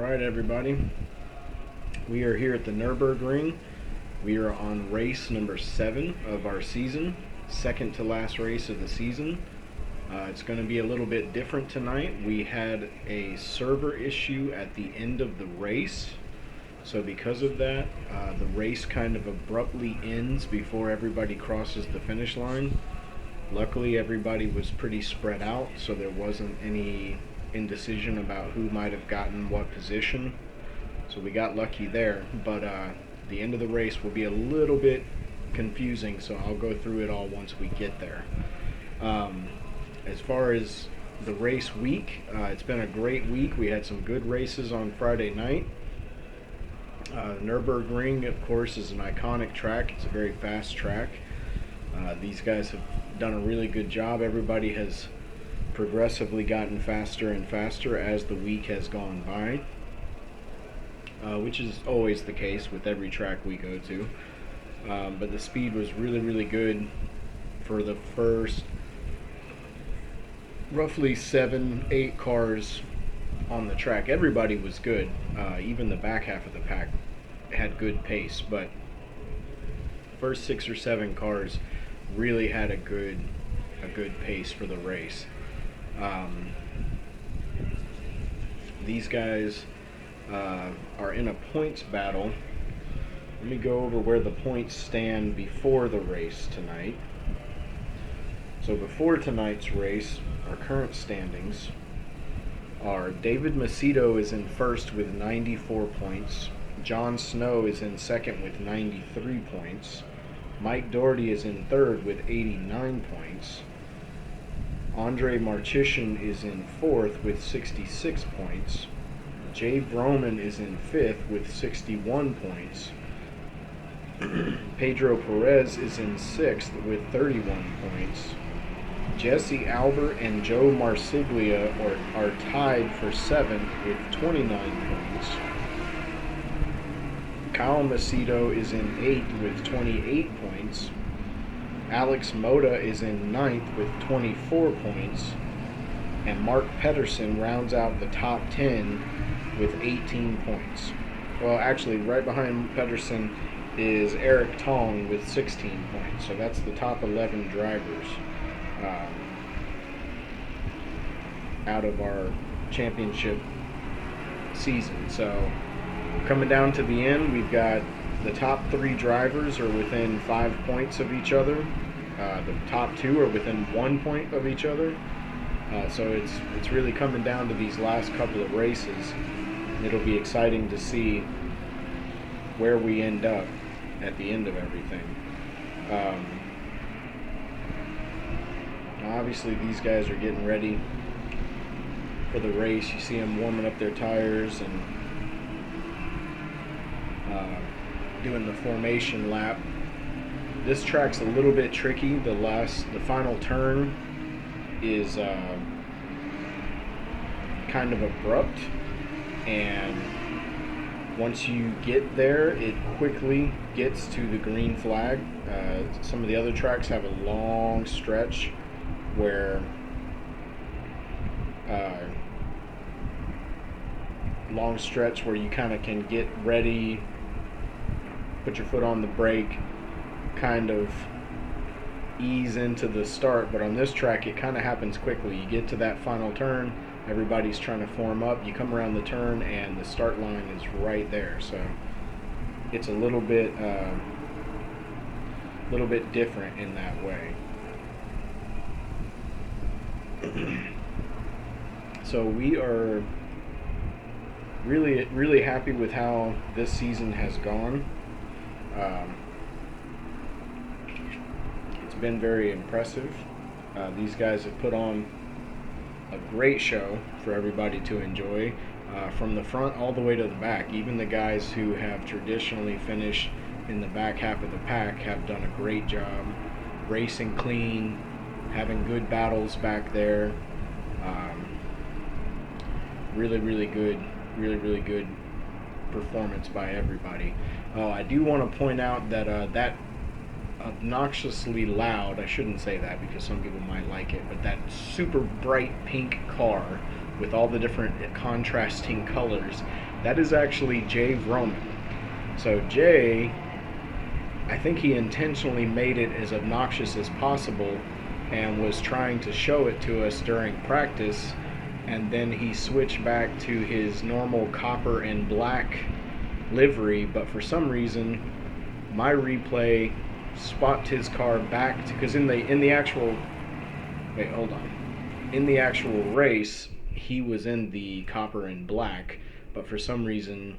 Alright everybody, we are here at the Nurburgring. We are on race number 7 of our season, second to last race of the season. It's going to be a little bit different tonight. We had a server issue at the end of the race, so because of that, the race kind of abruptly ends before everybody crosses the finish line. Luckily everybody was pretty spread out, so there wasn't any indecision about who might have gotten what position, so we got lucky there. But the end of the race will be a little bit confusing, so I'll go through it all once we get there. As far as the race week, it's been a great week. We had some good races on Friday night. Nurburgring, of course, is an iconic track. It's a very fast track. These guys have done a really good job. Everybody has progressively gotten faster and faster as the week has gone by, which is always the case with every track we go to. But the speed was really good for the first roughly 7-8 cars on the track. Everybody was good. Even the back half of the pack had good pace, but first 6 or 7 cars really had a good pace for the race. These guys are in a points battle. Let me go over where the points stand before the race tonight. So before tonight's race, our current standings are: David Macedo is in first with 94 points. John Snow is in second with 93 points. Mike Doherty is in third with 89 points. Andre Marchishин is in fourth with 66 points. Jay Broman is in fifth with 61 points. Pedro Perez is in sixth with 31 points. Jesse Albert and Joe Marsiglia are tied for seventh with 29 points. Kyle Macedo is in 8th with 28 points. Alex Moda is in 9th with 24 points. And Mark Pedersen rounds out the top 10 with 18 points. Well, actually, right behind Pedersen is Eric Tong with 16 points. So that's the top 11 drivers out of our championship season. So coming down to the end, we've got the top 3 drivers are within 5 points of each other. The top 2 are within 1 point of each other. So it's really coming down to these last couple of races. It'll be exciting to see where we end up at the end of everything. Obviously, these guys are getting ready for the race. You see them warming up their tires and doing the formation lap. This track's a little bit tricky. The final turn is kind of abrupt, and once you get there, it quickly gets to the green flag. Some of the other tracks have a long stretch where you kind of can get ready, put your foot on the brake, kind of ease into the start. But on this track, it kind of happens quickly. You get to that final turn, everybody's trying to form up, you come around the turn, and the start line is right there. So it's a little bit different in that way. So we are really happy with how this season has gone. It's been very impressive. These guys have put on a great show for everybody to enjoy, from the front all the way to the back. Even the guys who have traditionally finished in the back half of the pack have done a great job racing clean, having good battles back there. Really good performance by everybody. I do want to point out that that obnoxiously loud, I shouldn't say that because some people might like it, but that super bright pink car with all the different contrasting colors That is actually Jay Vroman. So Jay, I think he intentionally made it as obnoxious as possible and was trying to show it to us during practice, and then he switched back to his normal copper and black livery, but for some reason my replay swapped his car back to, because in the actual in the actual race he was in the copper and black, but for some reason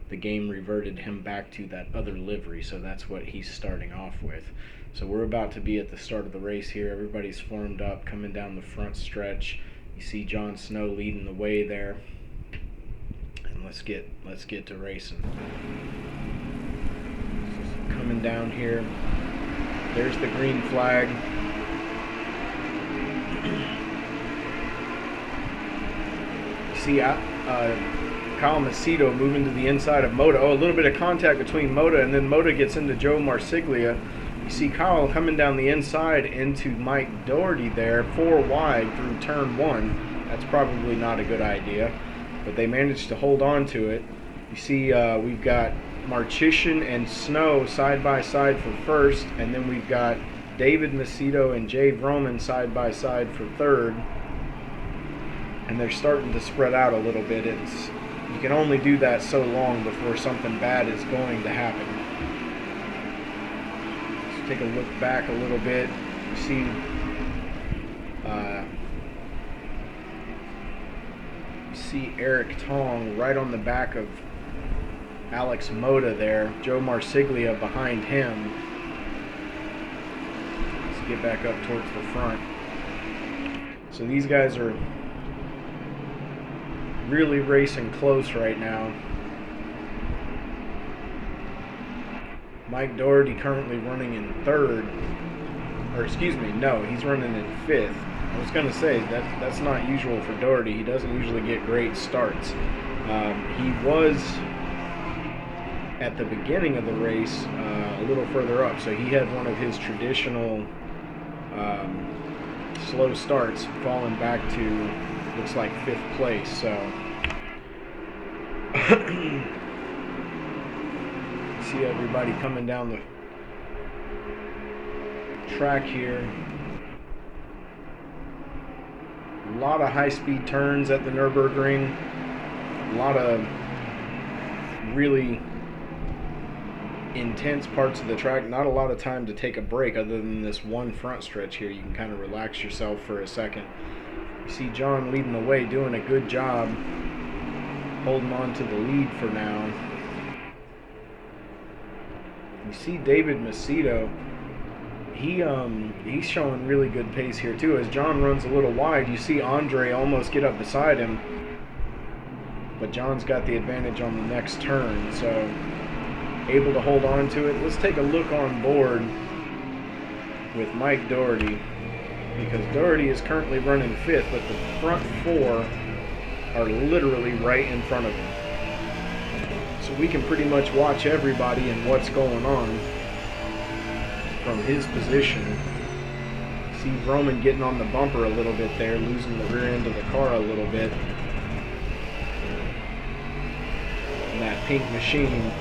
the game reverted him back to that other livery, so that's what he's starting off with. So we're about to be at the start of the race here. Everybody's formed up, coming down the front stretch. You see Jon Snow leading the way there. And let's get to racing. So coming down here. There's the green flag. You see Kyle Macedo moving to the inside of Moda. Oh, a little bit of contact between Moda, and then Moda gets into Joe Marsiglia. You see Kyle coming down the inside into Mike Doherty there, 4 wide through turn 1. That's probably not a good idea, but they managed to hold on to it. You see we've got Marchician and Snow side by side for first, and then we've got David Macedo and Jay Vroman side by side for third. And they're starting to spread out a little bit. You can only do that so long before something bad is going to happen. Let's take a look back a little bit. You see Eric Tong right on the back of Alex Moda there. Joe Marsiglia behind him. Let's get back up towards the front. So these guys are really racing close right now. Mike Doherty currently running in third, or excuse me, no, he's running in fifth. I was going to say that's not usual for Doherty. He doesn't usually get great starts. He was at the beginning of the race a little further up, so he had one of his traditional slow starts, falling back to looks like 5th place. So see everybody coming down the track here. A lot of high-speed turns at the Nurburgring. A lot of really intense parts of the track. Not a lot of time to take a break other than this one front stretch here. You can kind of relax yourself for a second. You see John leading the way, doing a good job holding on to the lead for now. You see David Macedo, he's showing really good pace here too. As John runs a little wide, you see Andre almost get up beside him, but John's got the advantage on the next turn, so able to hold on to it. Let's take a look on board with Mike Doherty, because Doherty is currently running 5th, but the front 4 are literally right in front of him. So we can pretty much watch everybody and what's going on from his position. See Vroman getting on the bumper a little bit there, losing the rear end of the car a little bit. And that pink machine.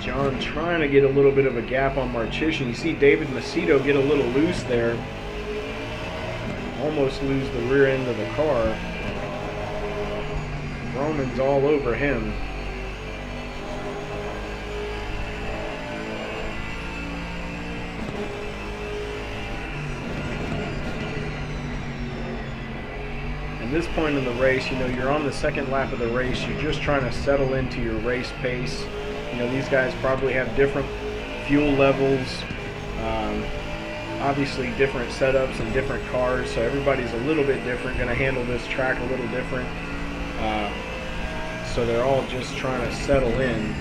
John trying to get a little bit of a gap on Marchician. You see David Macedo get a little loose there. Almost lose the rear end of the car. Roman's all over him. At this point in the race, you know, you're on the second lap of the race. You're just trying to settle into your race pace. You know, these guys probably have different fuel levels, obviously different setups and different cars, so everybody's a little bit different, going to handle this track a little different. So they're all just trying to settle in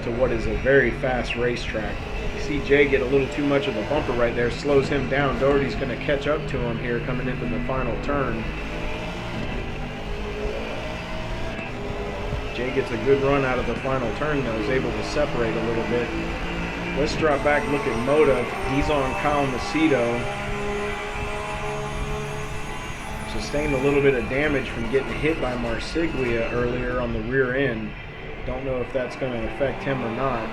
to what is a very fast racetrack. You see Jay get a little too much of the bumper right there, slows him down. Doherty's going to catch up to him here coming into the final turn. Jay gets a good run out of the final turn, though, is able to separate a little bit. Let's drop back, look at Moda. He's on Kyle Macedo. Sustained a little bit of damage from getting hit by Marsiglia earlier on the rear end. Don't know if that's going to affect him or not.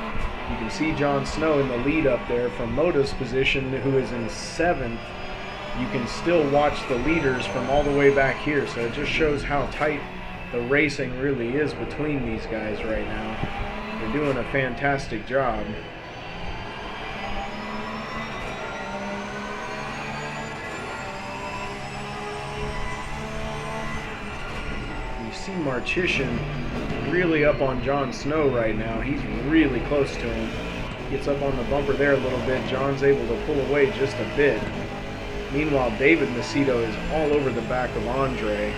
You can see Jon Snow in the lead up there from Moda's position, who is in 7th. You can still watch the leaders from all the way back here, so it just shows how tight the racing really is between these guys right now. They're doing a fantastic job. You see Marchician really up on Jon Snow right now. He's really close to him. Gets up on the bumper there a little bit. John's able to pull away just a bit. Meanwhile, David Macedo is all over the back of Andre.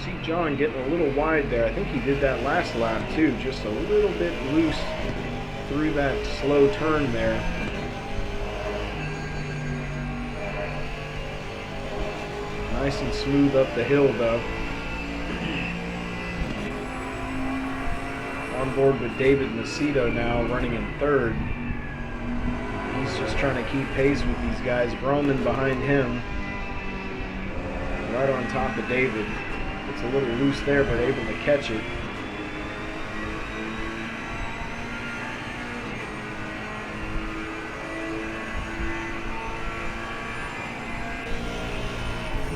See John getting a little wide there. I think he did that last lap too. Just a little bit loose through that slow turn there. Nice and smooth up the hill though. On board with David Macedo now, running in 3rd. He's just trying to keep pace with these guys. Roman behind him, right on top of David. It's a little loose there, but able to catch it.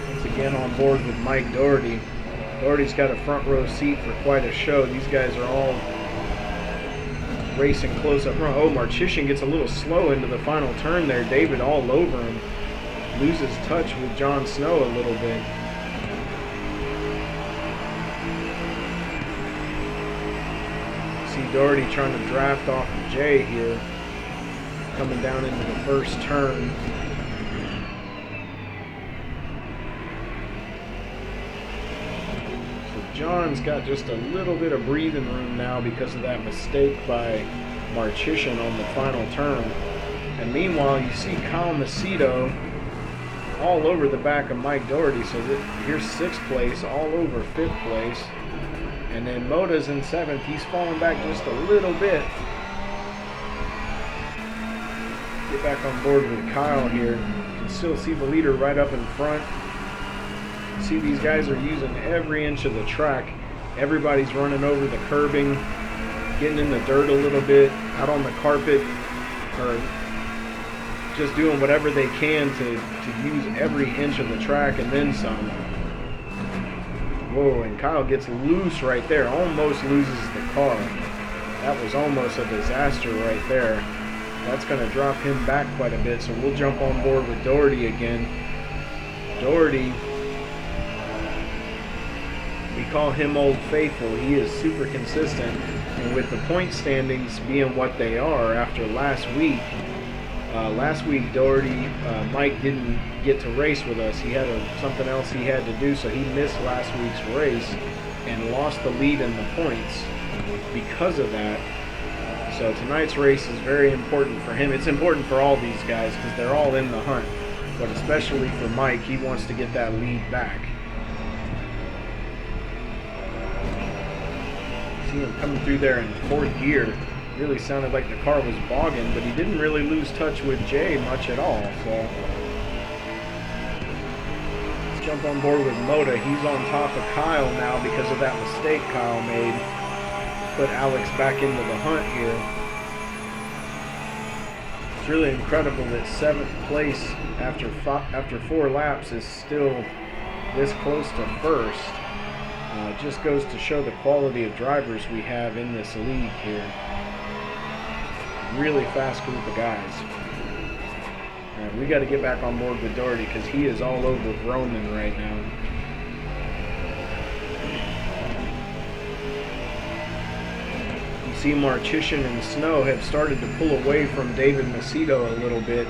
Once again on board with Mike Doherty. Doherty's got a front row seat for quite a show. These guys are all racing close up front. Oh, Marchician gets a little slow into the final turn there. David all over him. Loses touch with Jon Snow a little bit. See Doherty trying to draft off of Jay here. Coming down into the first turn. John's got just a little bit of breathing room now because of that mistake by Marchician on the final turn. And meanwhile, you see Kyle Macedo all over the back of Mike Doherty. So here's 6th place, all over 5th place. And then Moda's in 7th. He's falling back just a little bit. Get back on board with Kyle here. You can still see the leader right up in front. See, these guys are using every inch of the track. Everybody's running over the curbing, getting in the dirt a little bit, out on the carpet, or just doing whatever they can to use every inch of the track and then some. Whoa, and Kyle gets loose right there, almost loses the car. That was almost a disaster right there. That's going to drop him back quite a bit, so we'll jump on board with Doherty again. Doherty, we call him Old Faithful. He is super consistent, and with the point standings being what they are after last week, Doherty, Mike didn't get to race with us. He had something else he had to do, so he missed last week's race and lost the lead in the points because of that. So tonight's race is very important for him. It's important for all these guys because they're all in the hunt, but especially for Mike, he wants to get that lead back. See him coming through there in 4th gear. Really sounded like the car was bogging, but he didn't really lose touch with Jay much at all. So let's jump on board with Moda. He's on top of Kyle now because of that mistake Kyle made. Put Alex back into the hunt here. It's really incredible that 7th place after 4 laps is still this close to 1st. It just goes to show the quality of drivers we have in this league here. Really fast group of guys. Alright, we got to get back on board with Doherty because he is all over Roman right now. You see Marchician and Snow have started to pull away from David Macedo a little bit.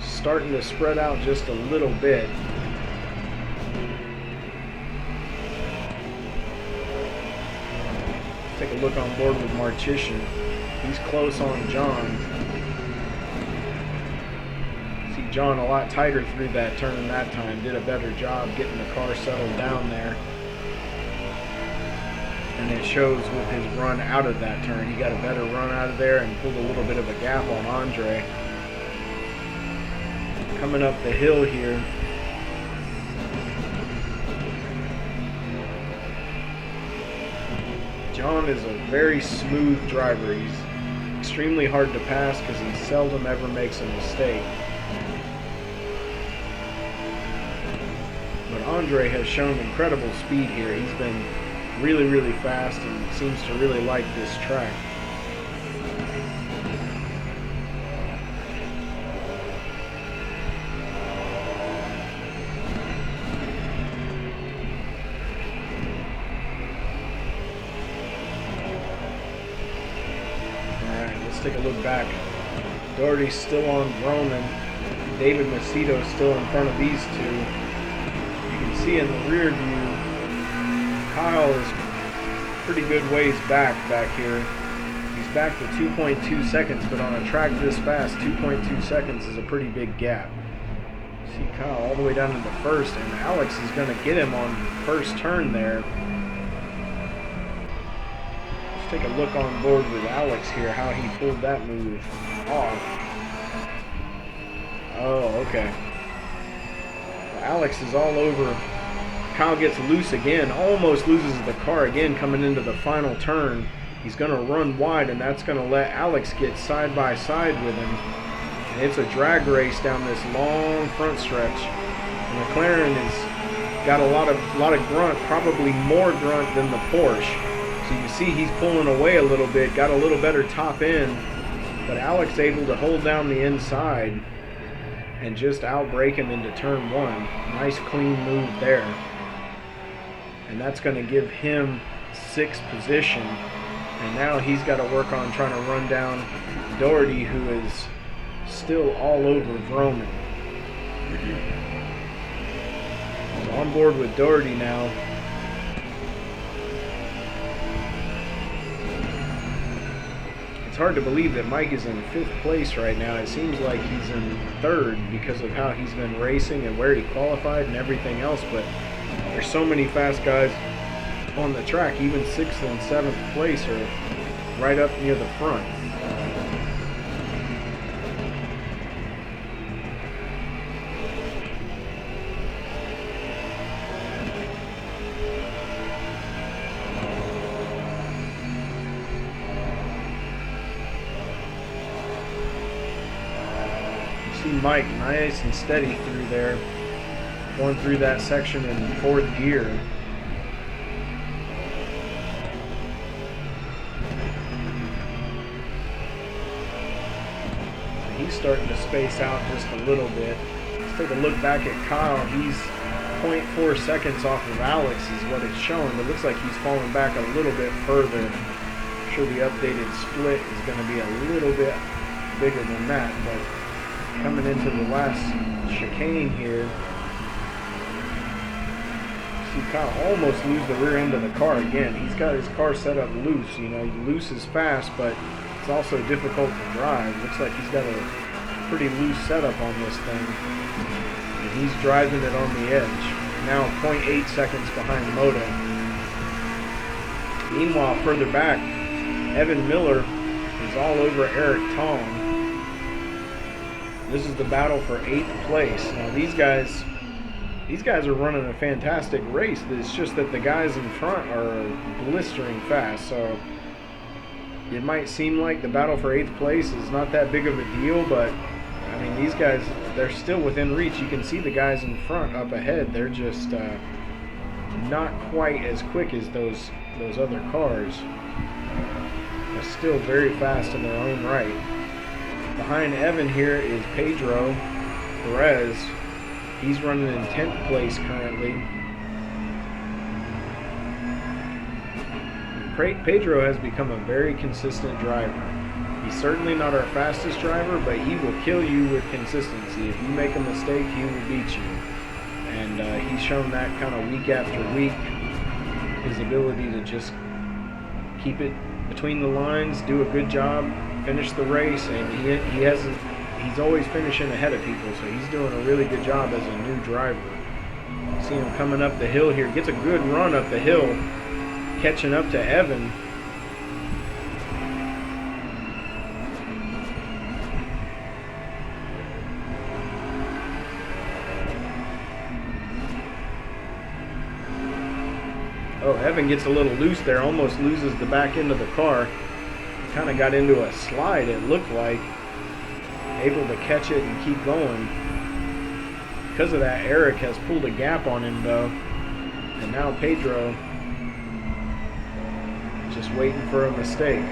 Starting to spread out just a little bit. Take a look on board with Marchician. He's close on John. See John a lot tighter through that turn that time. Did a better job getting the car settled down there. and it shows with his run out of that turn. He got a better run out of there and pulled a little bit of a gap on Andre. Coming up the hill here. John is a very smooth driver. He's extremely hard to pass because he seldom ever makes a mistake. But Andre has shown incredible speed here. He's been really, really fast and seems to really like this track. Take a look back. Doherty's still on Roman. David Macedo's still in front of these two. You can see in the rear view, Kyle is pretty good ways back here. He's back to 2.2 seconds, but on a track this fast, 2.2 seconds is a pretty big gap. See Kyle all the way down into first, and Alex is going to get him on first turn there. Take a look on board with Alex here, how he pulled that move off. Oh, okay. Well, Alex is all over. Kyle gets loose again, almost loses the car again coming into the final turn. He's going to run wide, and that's going to let Alex get side by side with him. And it's a drag race down this long front stretch. And McLaren has got a lot of grunt, probably more grunt than the Porsche. So you see he's pulling away a little bit, got a little better top end, but Alex able to hold down the inside and just outbrake him into turn one. Nice clean move there. And that's going to give him 6th position. And now he's got to work on trying to run down Doherty, who is still all over Vroman. So on board with Doherty now. It's hard to believe that Mike is in 5th place right now. It seems like he's in 3rd because of how he's been racing and where he qualified and everything else, but there's so many fast guys on the track. Even 6th and 7th place are right up near the front. See Mike nice and steady through there, going through that section in 4th gear. So he's starting to space out just a little bit. Let's take a look back at Kyle. He's 0.4 seconds off of Alex is what it's showing, but it looks like he's falling back a little bit further. I'm sure the updated split is going to be a little bit bigger than that, but coming into the last chicane here, see Kyle almost lose the rear end of the car again. He's got his car set up loose. You know, loose is fast, but it's also difficult to drive. Looks like he's got a pretty loose setup on this thing, and he's driving it on the edge. Now 0.8 seconds behind Moto. Meanwhile, further back, Evan Miller is all over Eric Tong. This is the battle for 8th place. Now these guys are running a fantastic race. It's just that the guys in front are blistering fast. So it might seem like the battle for 8th place is not that big of a deal, but I mean these guys, they're still within reach. You can see the guys in front up ahead. They're just not quite as quick as those other cars. They're still very fast in their own right. Behind Evan here is Pedro Perez. He's running in 10th place currently. Pedro has become a very consistent driver. He's certainly not our fastest driver, but he will kill you with consistency. If you make a mistake, he will beat you. And he's shown that kind of week after week. His ability to just keep it between the lines, do a good job, finish the race, and he's always finishing ahead of people, so he's doing a really good job as a new driver. See him coming up the hill here, gets a good run up the hill, catching up to Evan. Oh, Evan gets a little loose there, almost loses the back end of the car. Kind of got into a slide, it looked like. Able to catch it and keep going. Because of that, Eric has pulled a gap on him, though. And now Pedro just waiting for a mistake.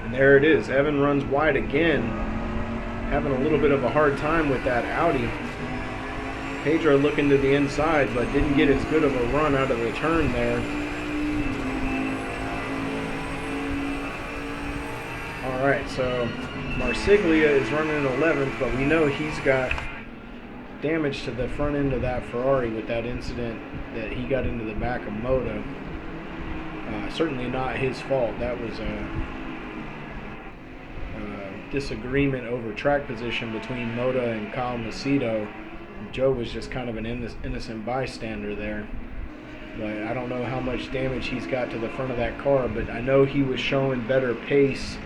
And there it is. Evan runs wide again. Having a little bit of a hard time with that Audi. Pedro looking to the inside, but didn't get as good of a run out of the turn there. Alright, so Marsiglia is running in 11th, but we know he's got damage to the front end of that Ferrari with that incident that he got into the back of Moto. Certainly not his fault. That was a disagreement over track position between Moto and Kyle Macedo. Joe was just kind of an innocent bystander there. But I don't know how much damage he's got to the front of that car, but I know he was showing better pace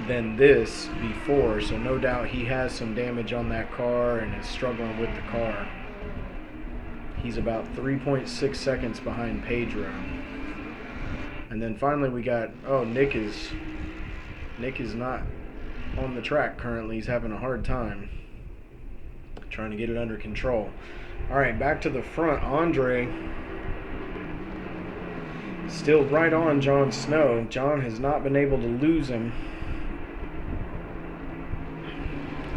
than this before, so no doubt he has some damage on that car and is struggling with the car. He's about 3.6 seconds behind Pedro. And then finally we got, oh, Nick is not on the track currently. He's having a hard time trying to get it under control. All right, back to the front. Andre still right on Jon Snow. John has not been able to lose him.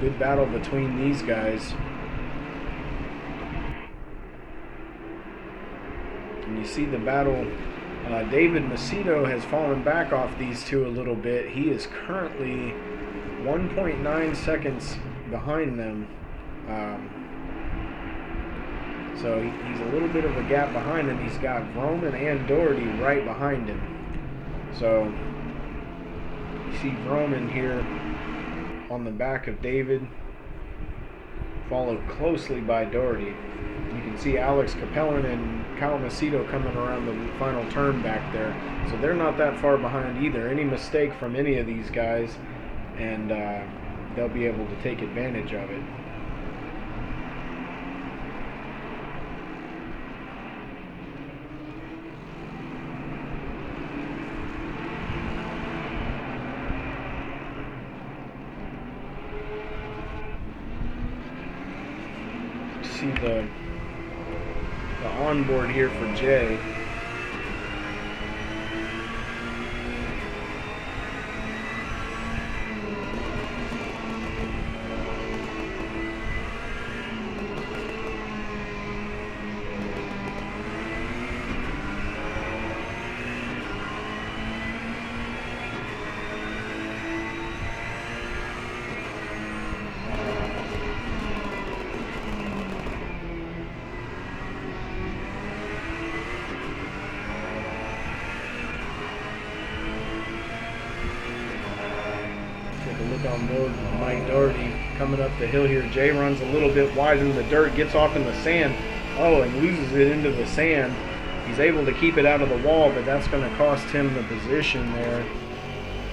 Good battle between these guys. And you see the battle. David Macedo has fallen back off these two a little bit. He is currently 1.9 seconds behind them. So he's a little bit of a gap behind him. He's got Vroman and Doherty right behind him. So you see Vroman here on the back of David, followed closely by Doherty. You can see Alex Capellan and Kyle Macedo coming around the final turn back there. So they're not that far behind either. Any mistake from any of these guys, and they'll be able to take advantage of it. See the onboard here for Jay. On mode, Mike Doherty coming up the hill here. Jay runs a little bit wide in the dirt, gets off in the sand. Oh, and loses it into the sand. He's able to keep it out of the wall, but that's going to cost him the position there.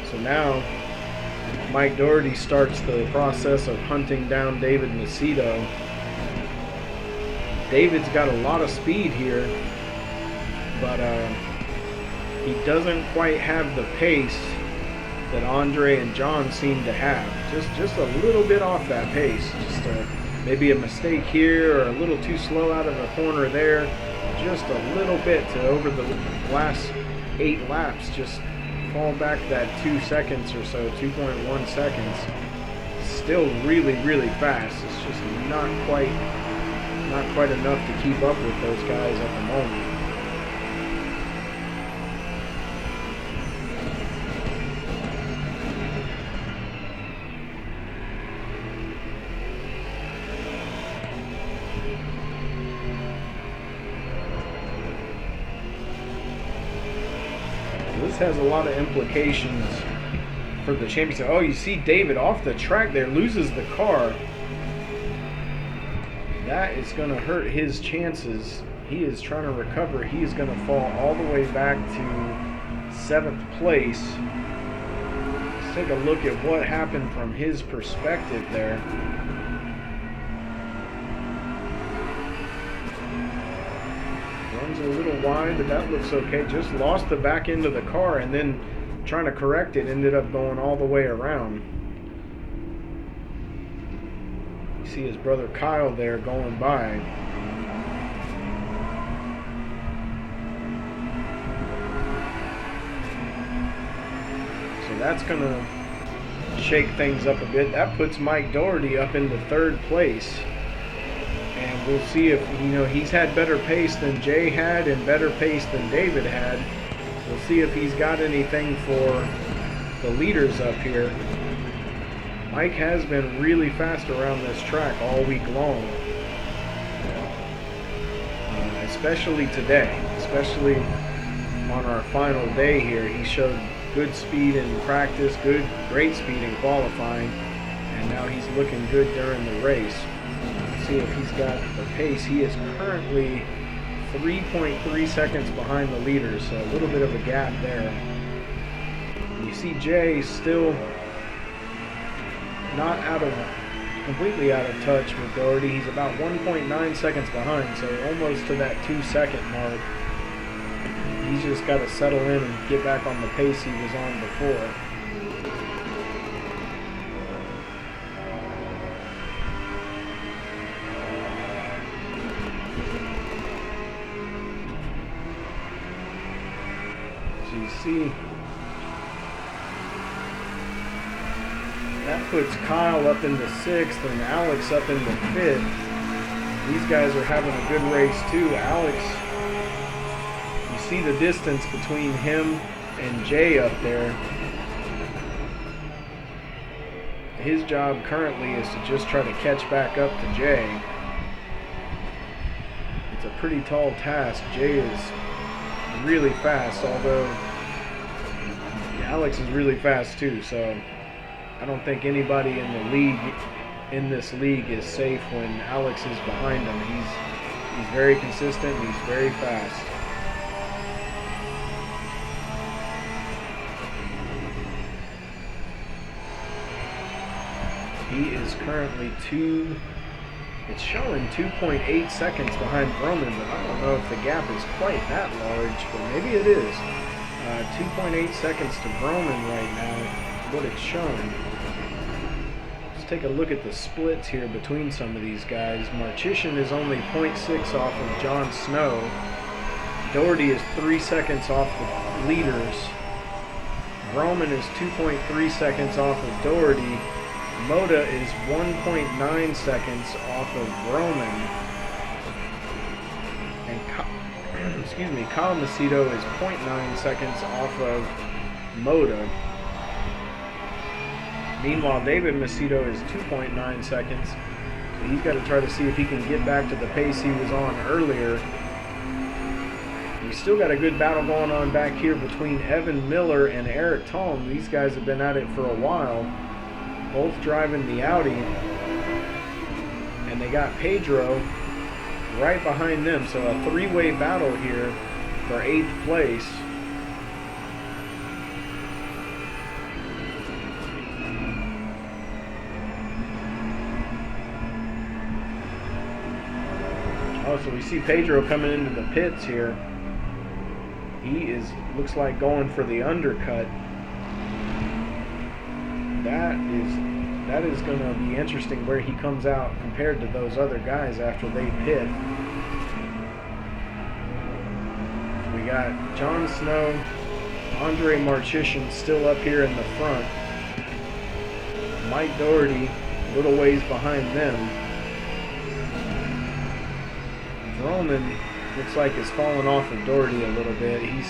So now Mike Doherty starts the process of hunting down David Macedo. David's got a lot of speed here, but he doesn't quite have the pace that Andre and John seem to have. Just a little bit off that pace. Just maybe a mistake here or a little too slow out of a corner there. Just a little bit to, over the last 8 laps, just fall back that 2 seconds or so, 2.1 seconds. Still really, really fast. It's just not quite enough to keep up with those guys at the moment. This has a lot of implications for the championship. Oh, you see David off the track there, loses the car. That is going to hurt his chances. He is trying to recover. He is going to fall all the way back to 7th place. Let's take a look at what happened from his perspective there. Runs a little wide, but that looks okay. Just lost the back end of the car, and then trying to correct it ended up going all the way around. You see his brother Kyle there going by. So that's going to shake things up a bit. That puts Mike Doherty up into 3rd place. And we'll see if, he's had better pace than Jay had and better pace than David had. We'll see if he's got anything for the leaders up here. Mike has been really fast around this track all week long. Especially today. Especially on our final day here. He showed good speed in practice, great speed in qualifying. And now he's looking good during the race. See if he's got the pace. He is currently 3.3 seconds behind the leaders, so a little bit of a gap there. You see Jay still not completely out of touch with Doherty. He's about 1.9 seconds behind, so almost to that 2-second mark. He's just got to settle in and get back on the pace he was on before. You see, that puts Kyle up into 6th and Alex up into 5th. These guys are having a good race too. Alex, you see the distance between him and Jay up there. His job currently is to just try to catch back up to Jay. It's a pretty tall task. Jay is really fast, although Alex is really fast too, so I don't think anybody in this league is safe when Alex is behind him. He's very consistent and he's very fast. He is currently it's showing 2.8 seconds behind Roman, but I don't know if the gap is quite that large, but maybe it is. 2.8 seconds to Roman right now, what it's showing. Let's take a look at the splits here between some of these guys. Marchician is only 0.6 off of Jon Snow. Doherty is 3 seconds off the leaders. Roman is 2.3 seconds off of Doherty. Moda is 1.9 seconds off of Roman. And Kyle Macedo is 0.9 seconds off of Moda. Meanwhile, David Macedo is 2.9 seconds. So he's got to try to see if he can get back to the pace he was on earlier. He's still got a good battle going on back here between Evan Miller and Eric Tong. These guys have been at it for a while, both driving the Audi. And they got Pedro right behind them. So a three-way battle here for 8th place. Oh, so we see Pedro coming into the pits here. He looks like going for the undercut. That is going to be interesting where he comes out compared to those other guys after they pit. We got Jon Snow, Andre Marchician still up here in the front. Mike Doherty a little ways behind them. Roman looks like is falling off of Doherty a little bit. He's,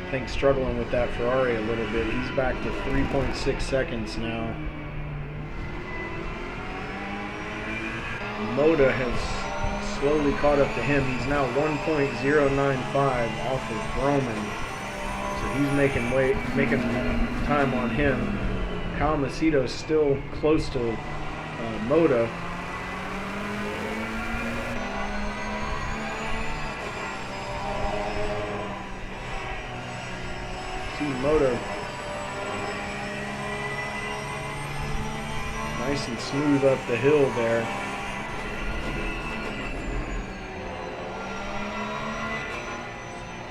I think, struggling with that Ferrari a little bit. He's back to 3.6 seconds now. Moda has slowly caught up to him. He's now 1.095 off of Roman. So he's making time on him. Kyle Macedo's still close to Moda. See Moto nice and smooth up the hill there.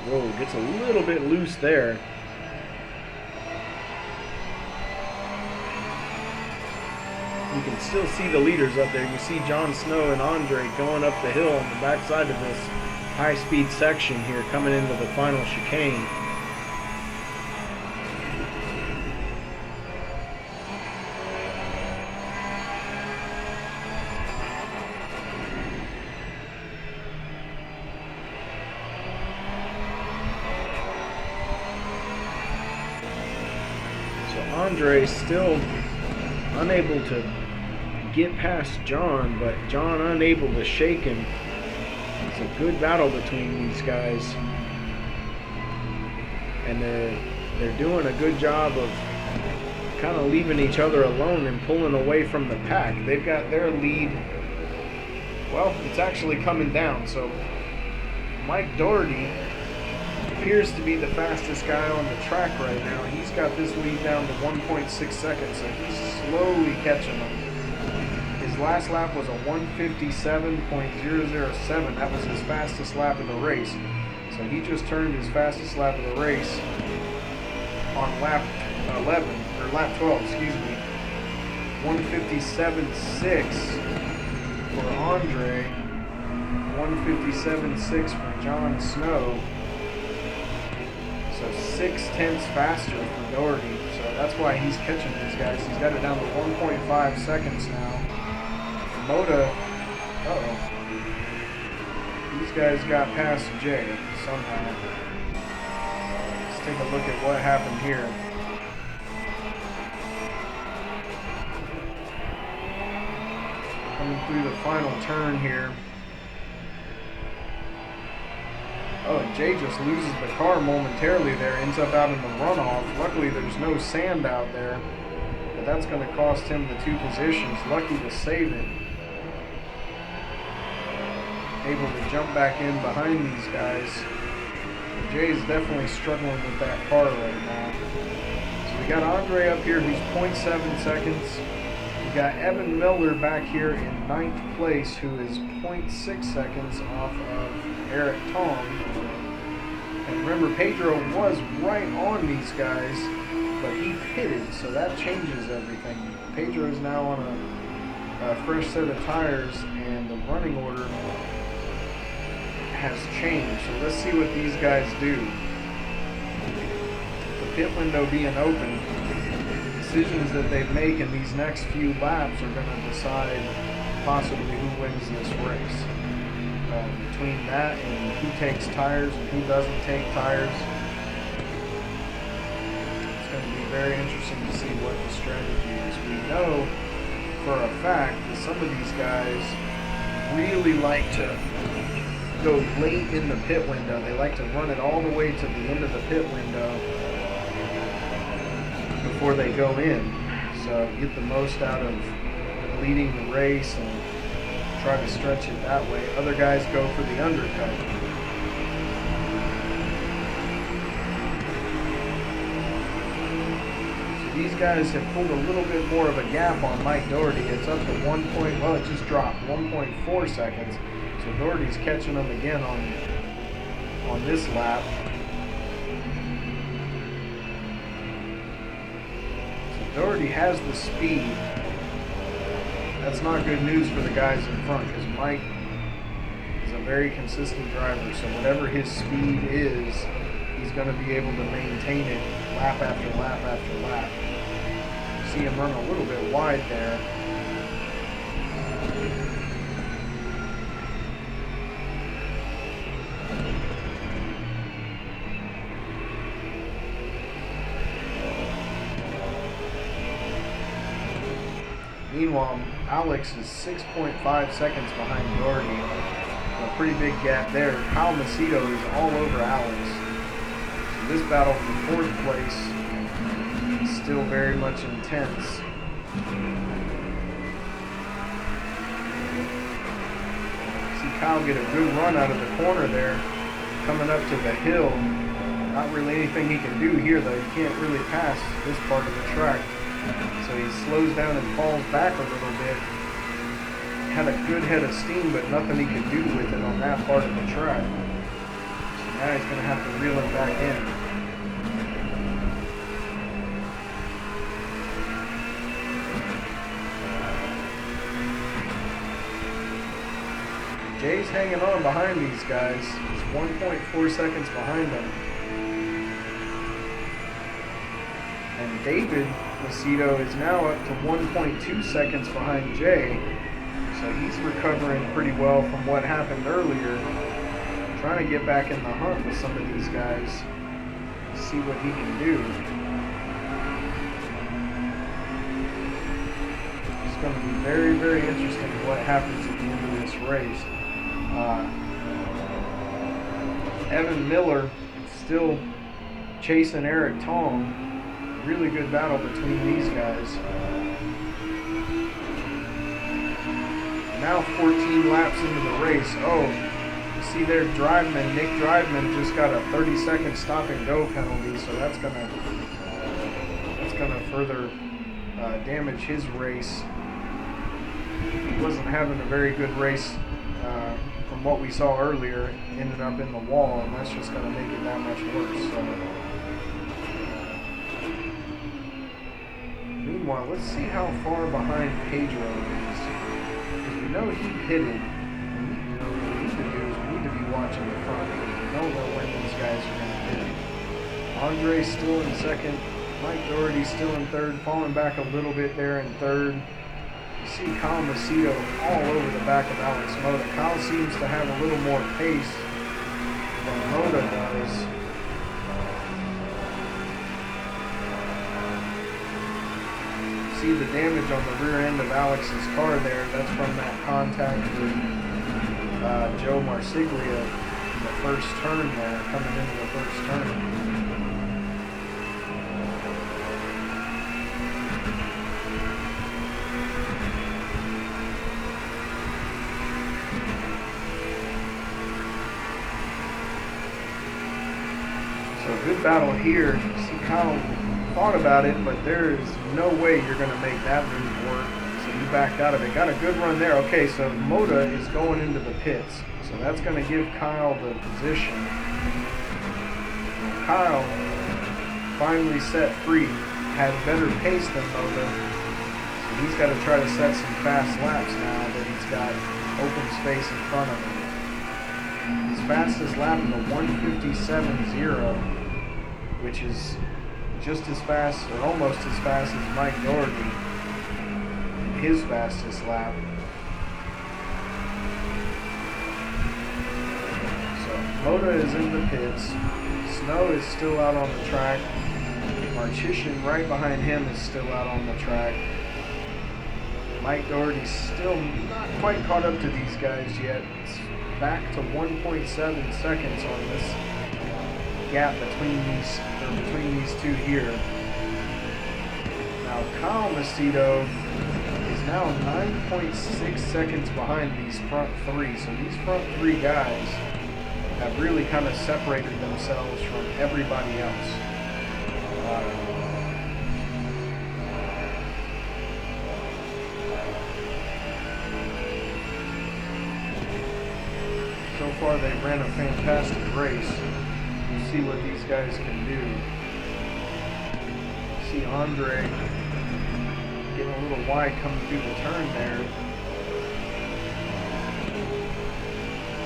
Whoa, gets a little bit loose there. You can still see the leaders up there. You see Jon Snow and Andre going up the hill on the backside of this high-speed section here, coming into the final chicane. Andre still unable to get past John, but John unable to shake him. It's a good battle between these guys, and they're doing a good job of kind of leaving each other alone and pulling away from the pack. They've got their lead. Well, it's actually coming down, so Mike Doherty appears to be the fastest guy on the track right now. He's got this lead down to 1.6 seconds, so he's slowly catching them. His last lap was a 1:57.007. That was his fastest lap of the race. So he just turned his fastest lap of the race on lap 11, or lap 12, excuse me. 1:57.6 for Andre, 1:57.6 for Jon Snow. So 0.6 faster for Doherty, so that's why he's catching these guys. He's got it down to 1.5 seconds now. Moda, these guys got past Jay somehow. Let's take a look at what happened here. Coming through the final turn here. Oh, and Jay just loses the car momentarily there, ends up out in the runoff. Luckily, there's no sand out there, but that's going to cost him the 2 positions. Lucky to save it. Able to jump back in behind these guys. Jay's definitely struggling with that car right now. So we got Andre up here, who's 0.7 seconds. We got Evan Miller back here in 9th place, who is 0.6 seconds off of Eric Tong. And remember, Pedro was right on these guys, but he pitted, so that changes everything. Pedro is now on a fresh set of tires, and the running order has changed. So let's see what these guys do. The pit window being open, decisions that they make in these next few laps are going to decide possibly who wins this race. Between that and who takes tires and who doesn't take tires, it's going to be very interesting to see what the strategy is. We know for a fact that some of these guys really like to go late in the pit window. They like to run it all the way to the end of the pit window before they go in. So get the most out of leading the race and try to stretch it that way. Other guys go for the undercut. So these guys have pulled a little bit more of a gap on Mike Doherty. It's up to well, it just dropped 1.4 seconds. So Doherty's catching them again on this lap. So Doherty has the speed. That's not good news for the guys in front, because Mike is a very consistent driver. So whatever his speed is, he's going to be able to maintain it lap after lap after lap. You see him run a little bit wide there. Meanwhile, Alex is 6.5 seconds behind Doherty. A pretty big gap there. Kyle Macedo is all over Alex. So this battle for 4th place is still very much intense. See Kyle get a good run out of the corner there, coming up to the hill. Not really anything he can do here, though. He can't really pass this part of the track. So he slows down and falls back a little bit. Had a good head of steam, but nothing he could do with it on that part of the track. So now he's going to have to reel him back in. Jay's hanging on behind these guys. He's 1.4 seconds behind them. And David Macedo is now up to 1.2 seconds behind Jay. So he's recovering pretty well from what happened earlier. Trying to get back in the hunt with some of these guys. See what he can do. It's going to be very, very interesting what happens at the end of this race. Evan Miller still chasing Eric Tong. Really good battle between these guys. Now 14 laps into the race. Oh, you see there, Nick Driveman just got a 30-second stop and go penalty, so that's gonna further damage his race. He wasn't having a very good race from what we saw earlier. Ended up in the wall, and that's just gonna make it that much worse. So. Meanwhile, let's see how far behind Pedro is. Because we know he pitted. What we need to do is we need to be watching the front. We don't know when these guys are going to pit. Andre's still in second. Mike Doherty's still in third, falling back a little bit there in third. You see Kyle Macedo all over the back of Alex Mota. Kyle seems to have a little more pace than Mota does. See the damage on the rear end of Alex's car there. That's from that contact with Joe Marsiglia in the first turn there, coming into the first turn. So good battle here. See Kyle thought about it, but there is no way you're going to make that move work. So he backed out of it. Got a good run there. Okay, so Mota is going into the pits. So that's going to give Kyle the position. Kyle finally set free. Had better pace than Mota. So he's got to try to set some fast laps now that he's got open space in front of him. His fastest lap is a 1:57.0, which is just as fast, or almost as fast as Mike Doherty in his fastest lap. So Mota is in the pits. Snow is still out on the track. Marchisian right behind him is still out on the track. Mike Doherty's still not quite caught up to these guys yet. It's back to 1.7 seconds on this gap between these two here. Now Kyle Macedo is now 9.6 seconds behind these front three. So these front three guys have really kind of separated themselves from everybody else. So far they ran a fantastic race. We'll see what these guys can do. See Andre getting a little wide coming through the turn there.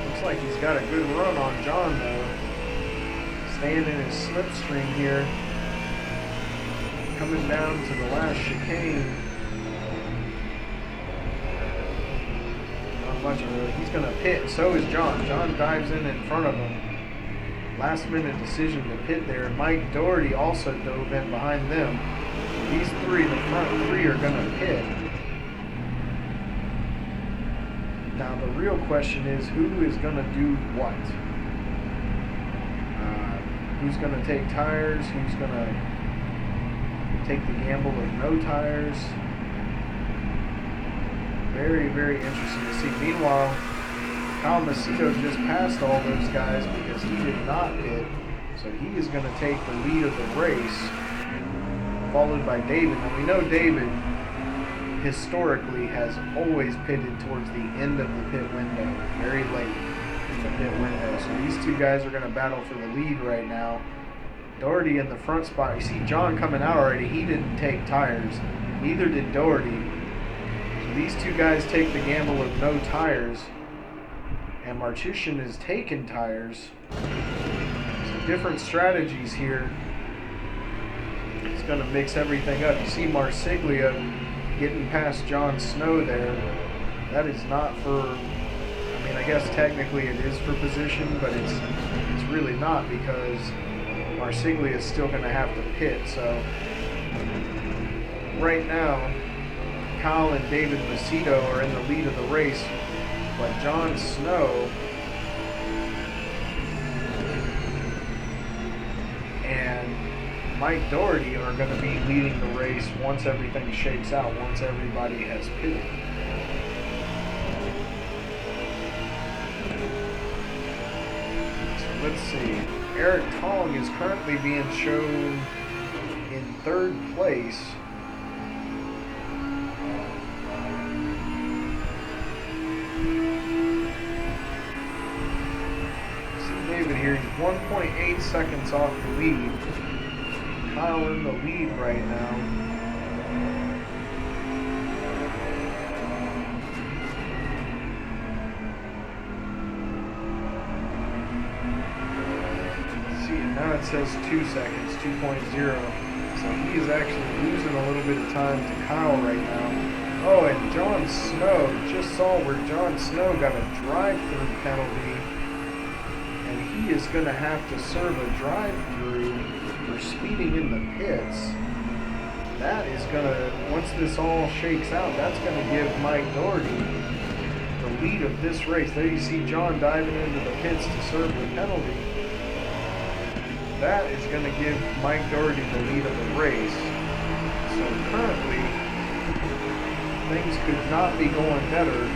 Looks like he's got a good run on John though. Staying in his slipstream here. Coming down to the last chicane. Not much of it. He's going to pit. So is John. John dives in front of him. Last minute decision to pit there. Mike Doherty also dove in behind them. These three, the front three, are going to pit. Now the real question is who is going to do what? Who's going to take tires? Who's going to take the gamble of no tires? Very, very interesting to see. Meanwhile, Kyle Macedo just passed all those guys because he did not pit. So he is going to take the lead of the race, followed by David. Now we know David historically has always pitted towards the end of the pit window, very late in the pit window. So these two guys are going to battle for the lead right now. Doherty in the front spot. You see John coming out already. He didn't take tires. Neither did Doherty. So these two guys take the gamble of no tires. And Marchician is taking tires. So different strategies here. It's going to mix everything up. You see Marsiglia getting past John Snow there. That is not for, I mean, I guess technically it is for position, but it's really not, because Marsiglia is still going to have to pit. So right now, Kyle and David Macedo are in the lead of the race, but John Snow and Mike Doherty are going to be leading the race once everything shakes out, once everybody has pitted. So let's see. Eric Tong is currently being shown in 3rd place. See David here, he's 1.8 seconds off the lead. Kyle in the lead right now. Now it says 2 seconds, 2.0. So he is actually losing a little bit of time to Kyle right now. Oh, and John Snow, just saw where John Snow got a drive-through penalty. And he is going to have to serve a drive-through for speeding in the pits. That is going to, once this all shakes out, that's going to give Mike Doherty the lead of this race. There you see John diving into the pits to serve the penalty. That is going to give Mike Doherty the lead of the race. So currently, things could not be going better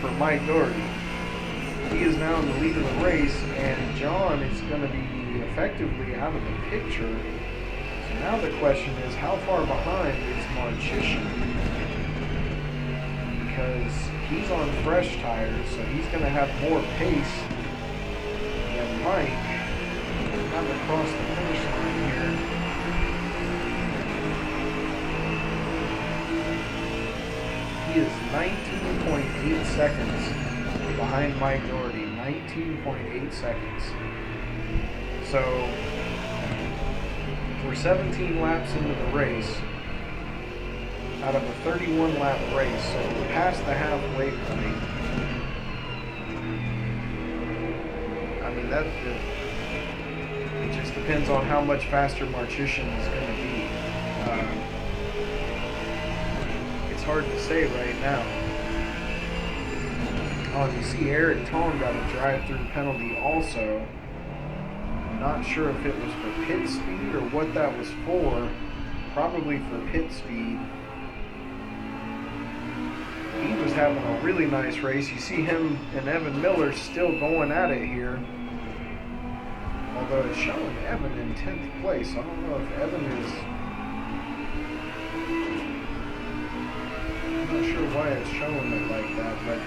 for Mike Doherty. He is now in the lead of the race, and John is going to be effectively out of the picture. So now the question is, how far behind is Marchician? Because he's on fresh tires, so he's going to have more pace than Mike. Not across the finish line here. He is 19.8 seconds behind Mike Doherty. 19.8 seconds. So we're 17 laps into the race out of a 31 lap race, so we're past the halfway point. I mean, it just depends on how much faster Marchician is going to be. It's hard to say right now. Oh, you see Eric Tong got a drive-through penalty also. I'm not sure if it was for pit speed or what that was for. Probably for pit speed. He was having a really nice race. You see him and Evan Miller still going at it here. Although it's showing Evan in 10th place. I don't know if Evan is... I'm not sure why it's showing it like that, but...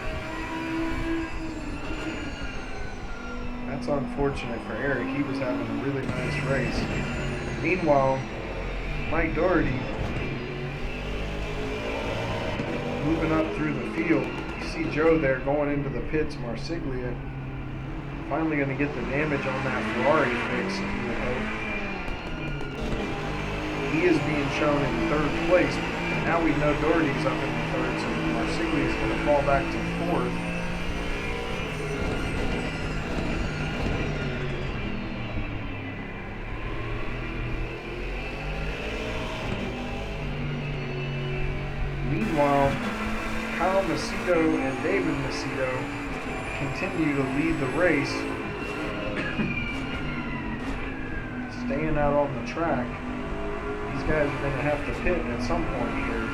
that's unfortunate for Eric. He was having a really nice race. Meanwhile, Mike Doherty moving up through the field. You see Joe there going into the pits, Marsiglia. Finally going to get the damage on that Ferrari fixed, you would hope. He is being shown in 3rd place. And now we know Doherty's up in the 3rd, so Marsiglia is going to fall back to 4th. Meanwhile, Kyle Macedo and David Macedo continue to lead the race, staying out on the track. These guys are going to have to pit at some point here.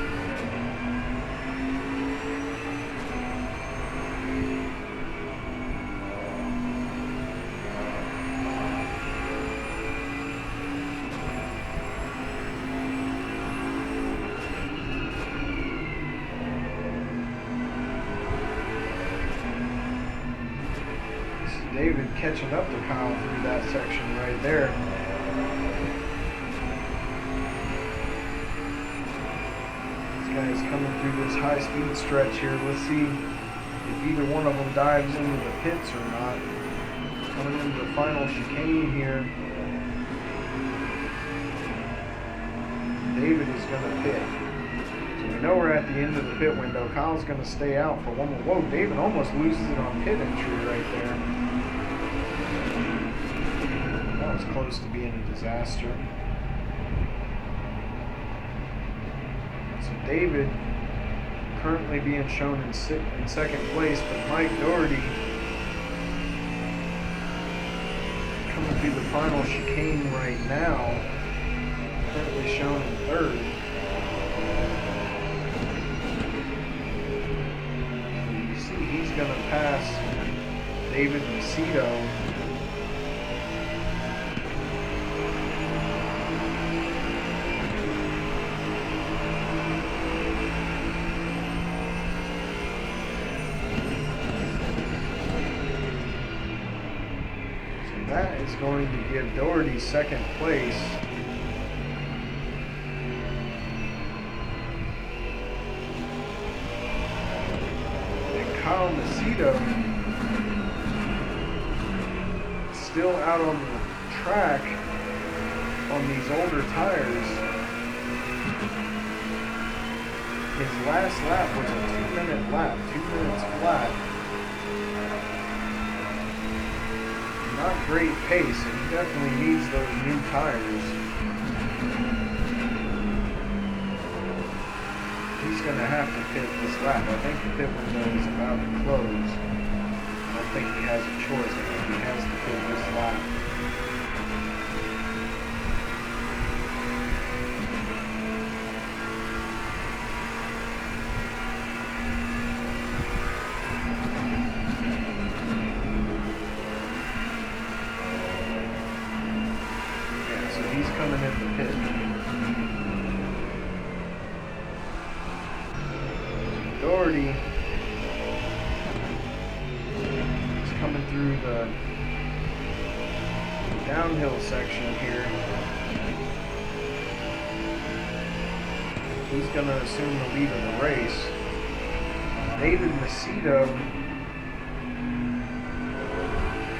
catching up to Kyle through that section right there. These guys coming through this high-speed stretch here. Let's see if either one of them dives into the pits or not. Coming into the final chicane here. David is going to pit. So we know we're at the end of the pit window. Kyle's going to stay out for one more. Whoa, David almost loses it on pit entry right there. That was close to being a disaster. So David currently being shown in second place, but Mike Doherty coming through the final chicane right now, currently shown in third. So you see he's going to pass David Macedo. So that is going to give Doherty second place. Kyle Macedo still out on the track on these older tires. His last lap was a 2-minute lap, 2 minutes flat. Not great pace, and he definitely needs those new tires. He's going to have to pit this lap. I think the pit window is about to close. I don't think he has a choice. I think he has to pit this lap. Yeah, so he's coming in the pit. Doherty is coming through the downhill section here. He's going to assume the lead of the race. David Macedo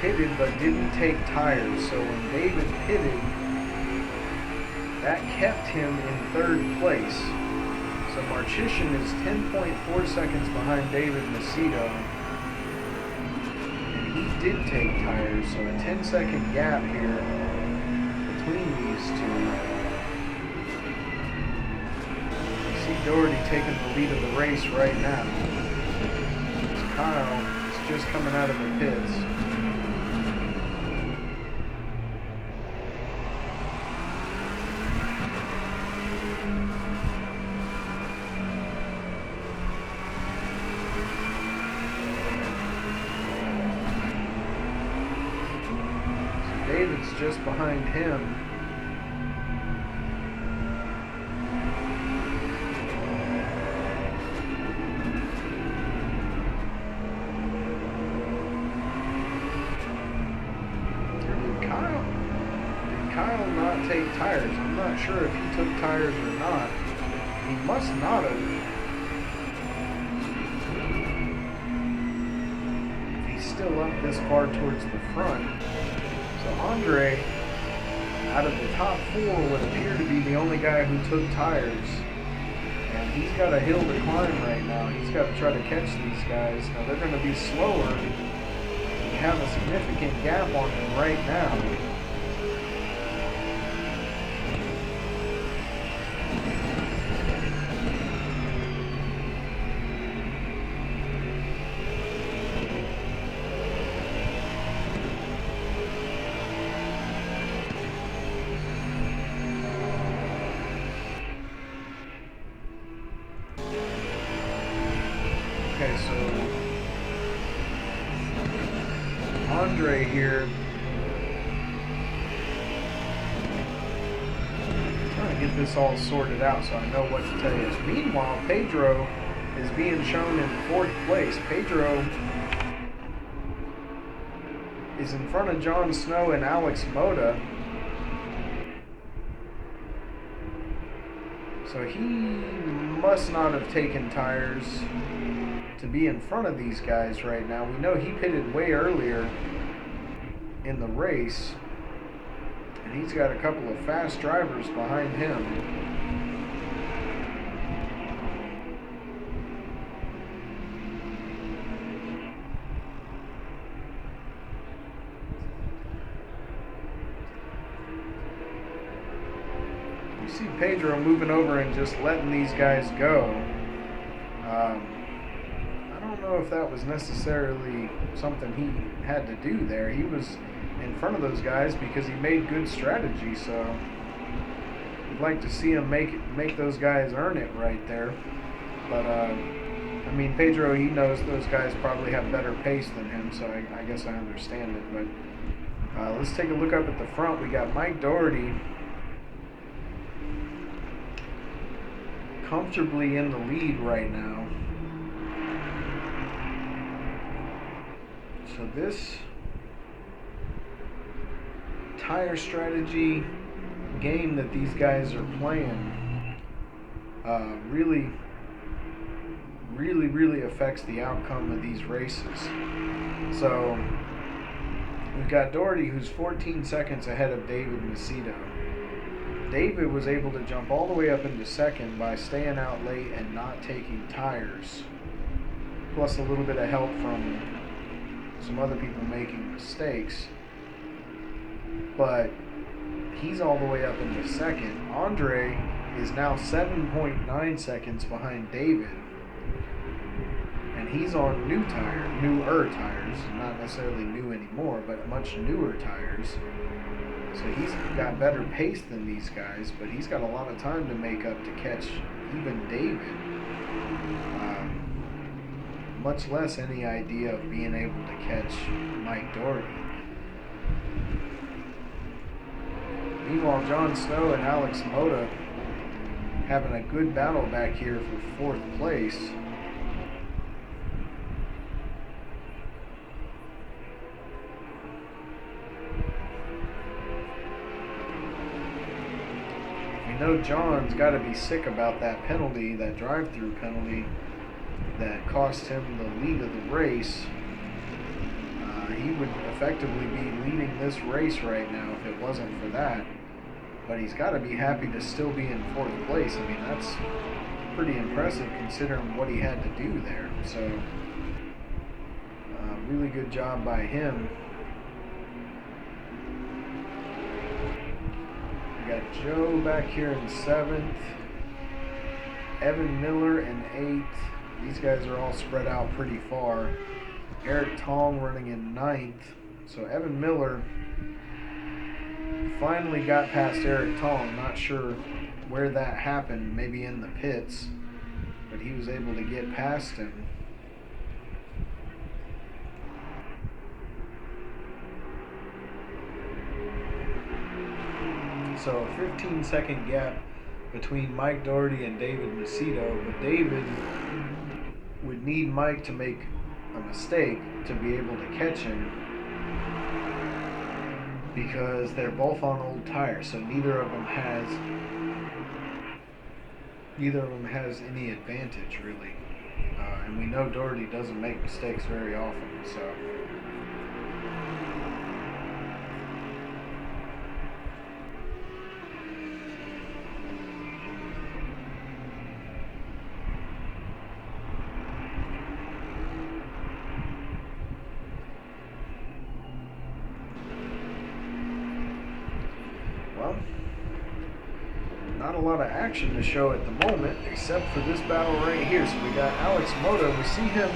pitted but didn't take tires, so when David pitted, that kept him in third place. So Marchician is 10.4 seconds behind David Macedo. And he did take tires, so a 10-second gap here between these two. You see Doherty taking the lead of the race right now. Kyle is just coming out of the pits. David's just behind him. Did Kyle not take tires? I'm not sure if he took tires or not. He must not have. He's still up this far towards the front. So Andre, out of the top four, would appear to be the only guy who took tires. And he's got a hill to climb right now. He's got to try to catch these guys. Now they're going to be slower. We have a significant gap on them right now. Okay, so Andre here trying to get this all sorted out so I know what to tell you. Meanwhile, Pedro is being shown in fourth place. Pedro is in front of Jon Snow and Alex Moda. So he must not have taken tires to be in front of these guys right now. We know he pitted way earlier in the race, and he's got a couple of fast drivers behind him. You see Pedro moving over and just letting these guys go. I don't know if that was necessarily something he had to do there. He was in front of those guys because he made good strategy, so you'd like to see him make those guys earn it right there. But I mean, Pedro, he knows those guys probably have better pace than him, so I guess I understand it. But let's take a look up at the front. We got Mike Doherty comfortably in the lead right now. So this tire strategy game that these guys are playing really affects the outcome of these races. So we've got Doherty, who's 14 seconds ahead of David Macedo. David was able to jump all the way up into second by staying out late and not taking tires, plus a little bit of help from some other people making mistakes. But he's all the way up into second. Andre is now 7.9 seconds behind David, and he's on newer tires, not necessarily new anymore, but much newer tires. So he's got better pace than these guys, but he's got a lot of time to make up to catch even David. Much less any idea of being able to catch Mike Doherty. Meanwhile, Jon Snow and Alex Moda having a good battle back here for 4th place. We know John's got to be sick about that penalty, that drive-through penalty that cost him the lead of the race. He would effectively be leading this race right now if it wasn't for that. But he's got to be happy to still be in 4th place. I mean, that's pretty impressive considering what he had to do there. So, really good job by him. We got Joe back here in 7th. Evan Miller in 8th. These guys are all spread out pretty far. Eric Tong running in 9th. So Evan Miller finally got past Eric Tong. Not sure where that happened, maybe in the pits, but he was able to get past him. So a 15-second gap between Mike Doherty and David Macedo, but David would need Mike to make a mistake to be able to catch him, because they're both on old tires, so neither of them has any advantage really, and we know Doherty doesn't make mistakes very often. So not a lot of action to show at the moment, except for this battle right here. So we got Alex Moda. We see him.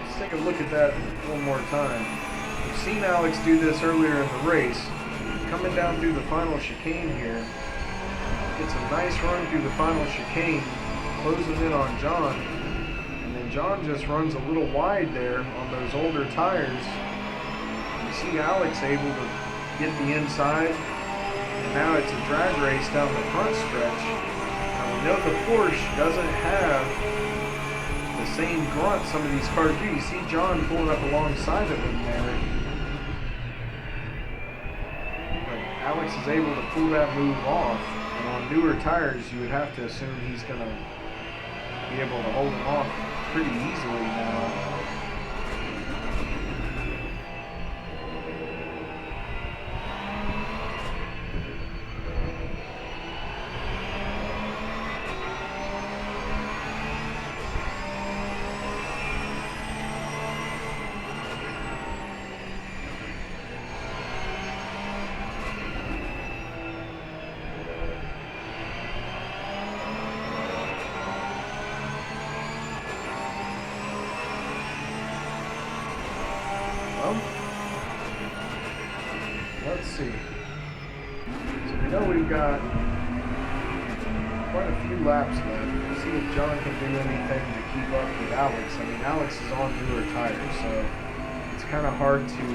Let's take a look at that one more time. We've seen Alex do this earlier in the race. Coming down through the final chicane here. Gets a nice run through the final chicane, closing in on John. And then John just runs a little wide there on those older tires. We see Alex able to get the inside. And now it's a drag race down the front stretch. Now we know the Porsche doesn't have the the same grunt some of these cars do. You see John pulling up alongside of him there. But Alex is able to pull that move off. And on newer tires, you would have to assume he's going to be able to hold him off pretty easily now. Let's see. So we know we've got quite a few laps left. Let's see if John can do anything to keep up with Alex. I mean, Alex is on newer tires, so it's kind of hard to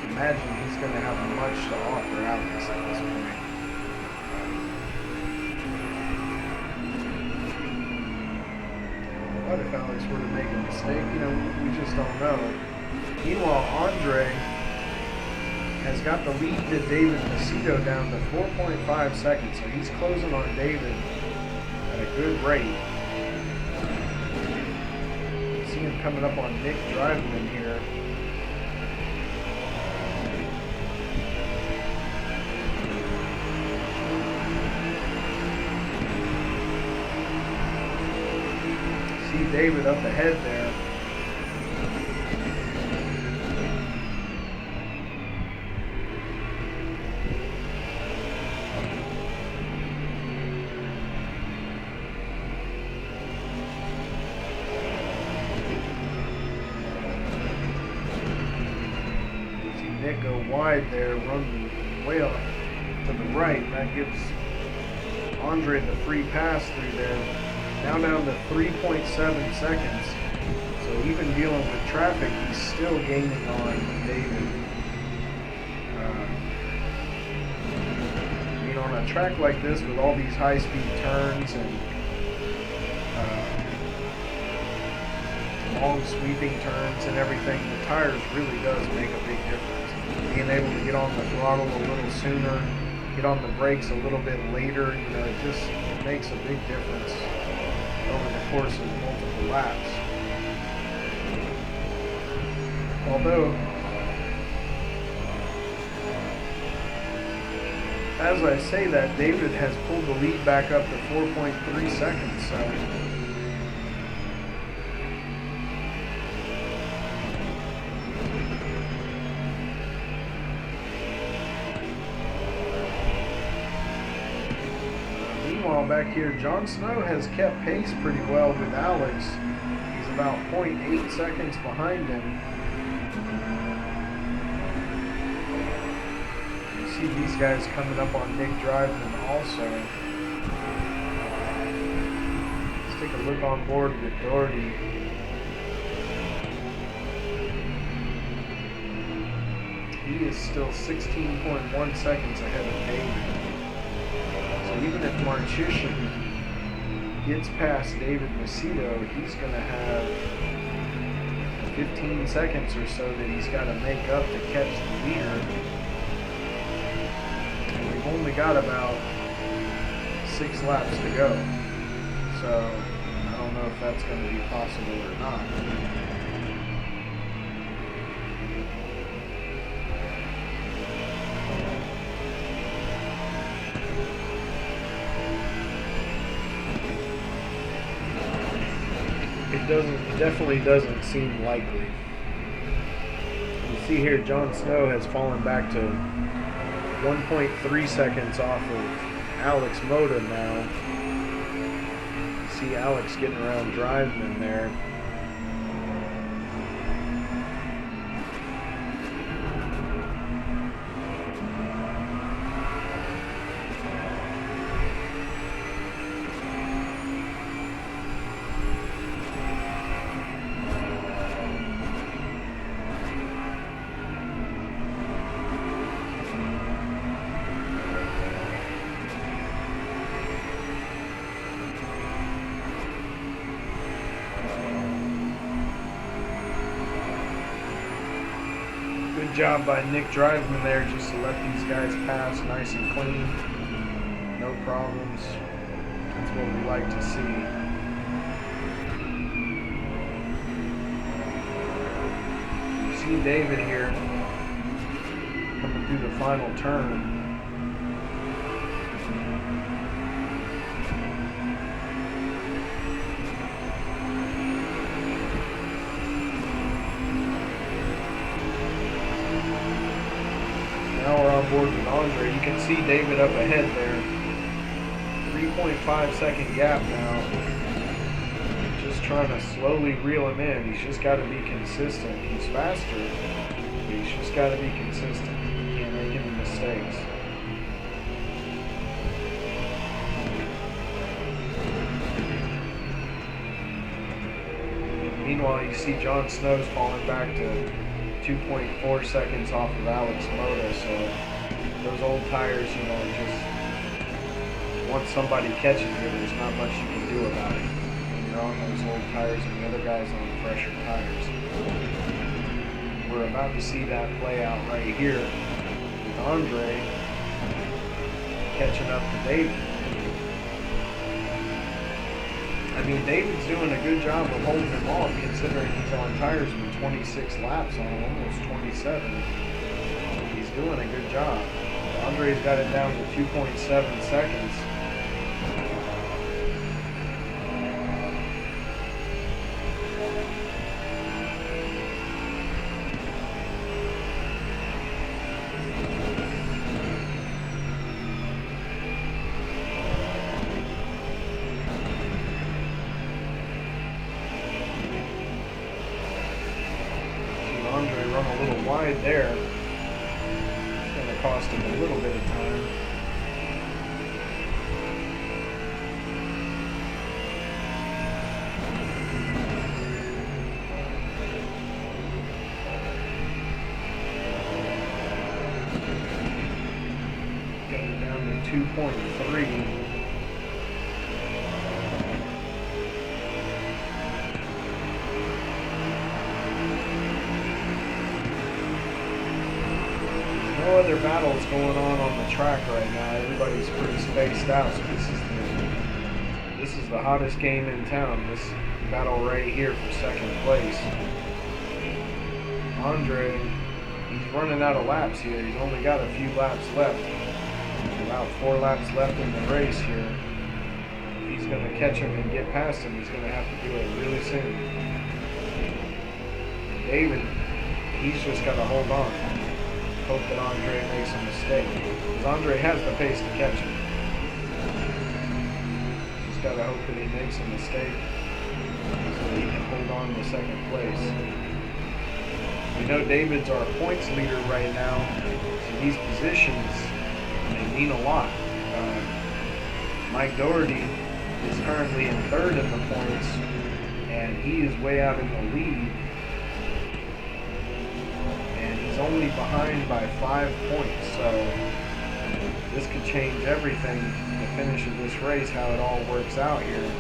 imagine he's going to have much to offer Alex at this point. What if Alex were to make a mistake? You know, we just don't know. Meanwhile, Andre has got the lead to David Macedo down to 4.5 seconds, so he's closing on David at a good rate. See him coming up on Nick Driveman here. See David up ahead there. Nick go wide there, run way off to the right. That gives Andre the free pass through there. Now down to 3.7 seconds. So even dealing with traffic, he's still gaining on David. I mean, on a track like this with all these high-speed turns and long sweeping turns and everything, the tires really does make a big difference. Being able to get on the throttle a little sooner, get on the brakes a little bit later, you know, it just makes a big difference over the course of multiple laps. Although, as I say that, David has pulled the lead back up to 4.3 seconds, so back here, Jon Snow has kept pace pretty well with Alex. He's about 0.8 seconds behind him. You see these guys coming up on Nick Driveman also. Let's take a look on board with Doherty. He is still 16.1 seconds ahead of David. Even if Marcheshin gets past David Macedo, he's going to have 15 seconds or so that he's got to make up to catch the leader. And we've only got about 6 laps to go. So I don't know if that's going to be possible or not. It definitely doesn't seem likely. You see here, Jon Snow has fallen back to 1.3 seconds off of Alex Moda now. You see Alex getting around Driveman there. job by Nick Driveman there, just to let these guys pass nice and clean. No problems. That's what we like to see. You see David here coming through the final turn. Now we're on board with Andre. You can see David up ahead there. 3.5 second gap now. Just trying to slowly reel him in. He's just got to be consistent. He's faster, but he's just got to be consistent. He can't make any mistakes. Meanwhile, you see John Snow's falling back to 2.4 seconds off of Alex Moda, so those old tires, you know, just once somebody catches you, there's not much you can do about it. When you're on those old tires and the other guy's on fresher tires. We're about to see that play out right here with Andre catching up to David. I mean, David's doing a good job of holding him off, considering he's on tires with 26 laps on him, almost 27. He's doing a good job. Andre's got it down to 2.7 seconds. Andre run a little wide there. It's going to cost him a little bit of time. Got it down to 2.3. No other battles going on the track right now. Everybody's pretty spaced out, so this is the hottest game in town. This battle right here for second place. Andre, he's running out of laps here. He's only got a few laps left. About 4 laps left in the race here. If he's going to catch him and get past him, he's going to have to do it really soon. David, he's just got to hold on. Hope that Andre makes a mistake, because Andre has the pace to catch him. Just gotta hope that he makes a mistake so that he can hold on to second place. We know David's our points leader right now, so these positions, they mean a lot. Mike Doherty is currently in third in the points, and he is way out in the lead. He's only behind by 5 points, so this could change everything, the finish of this race, how it all works out here.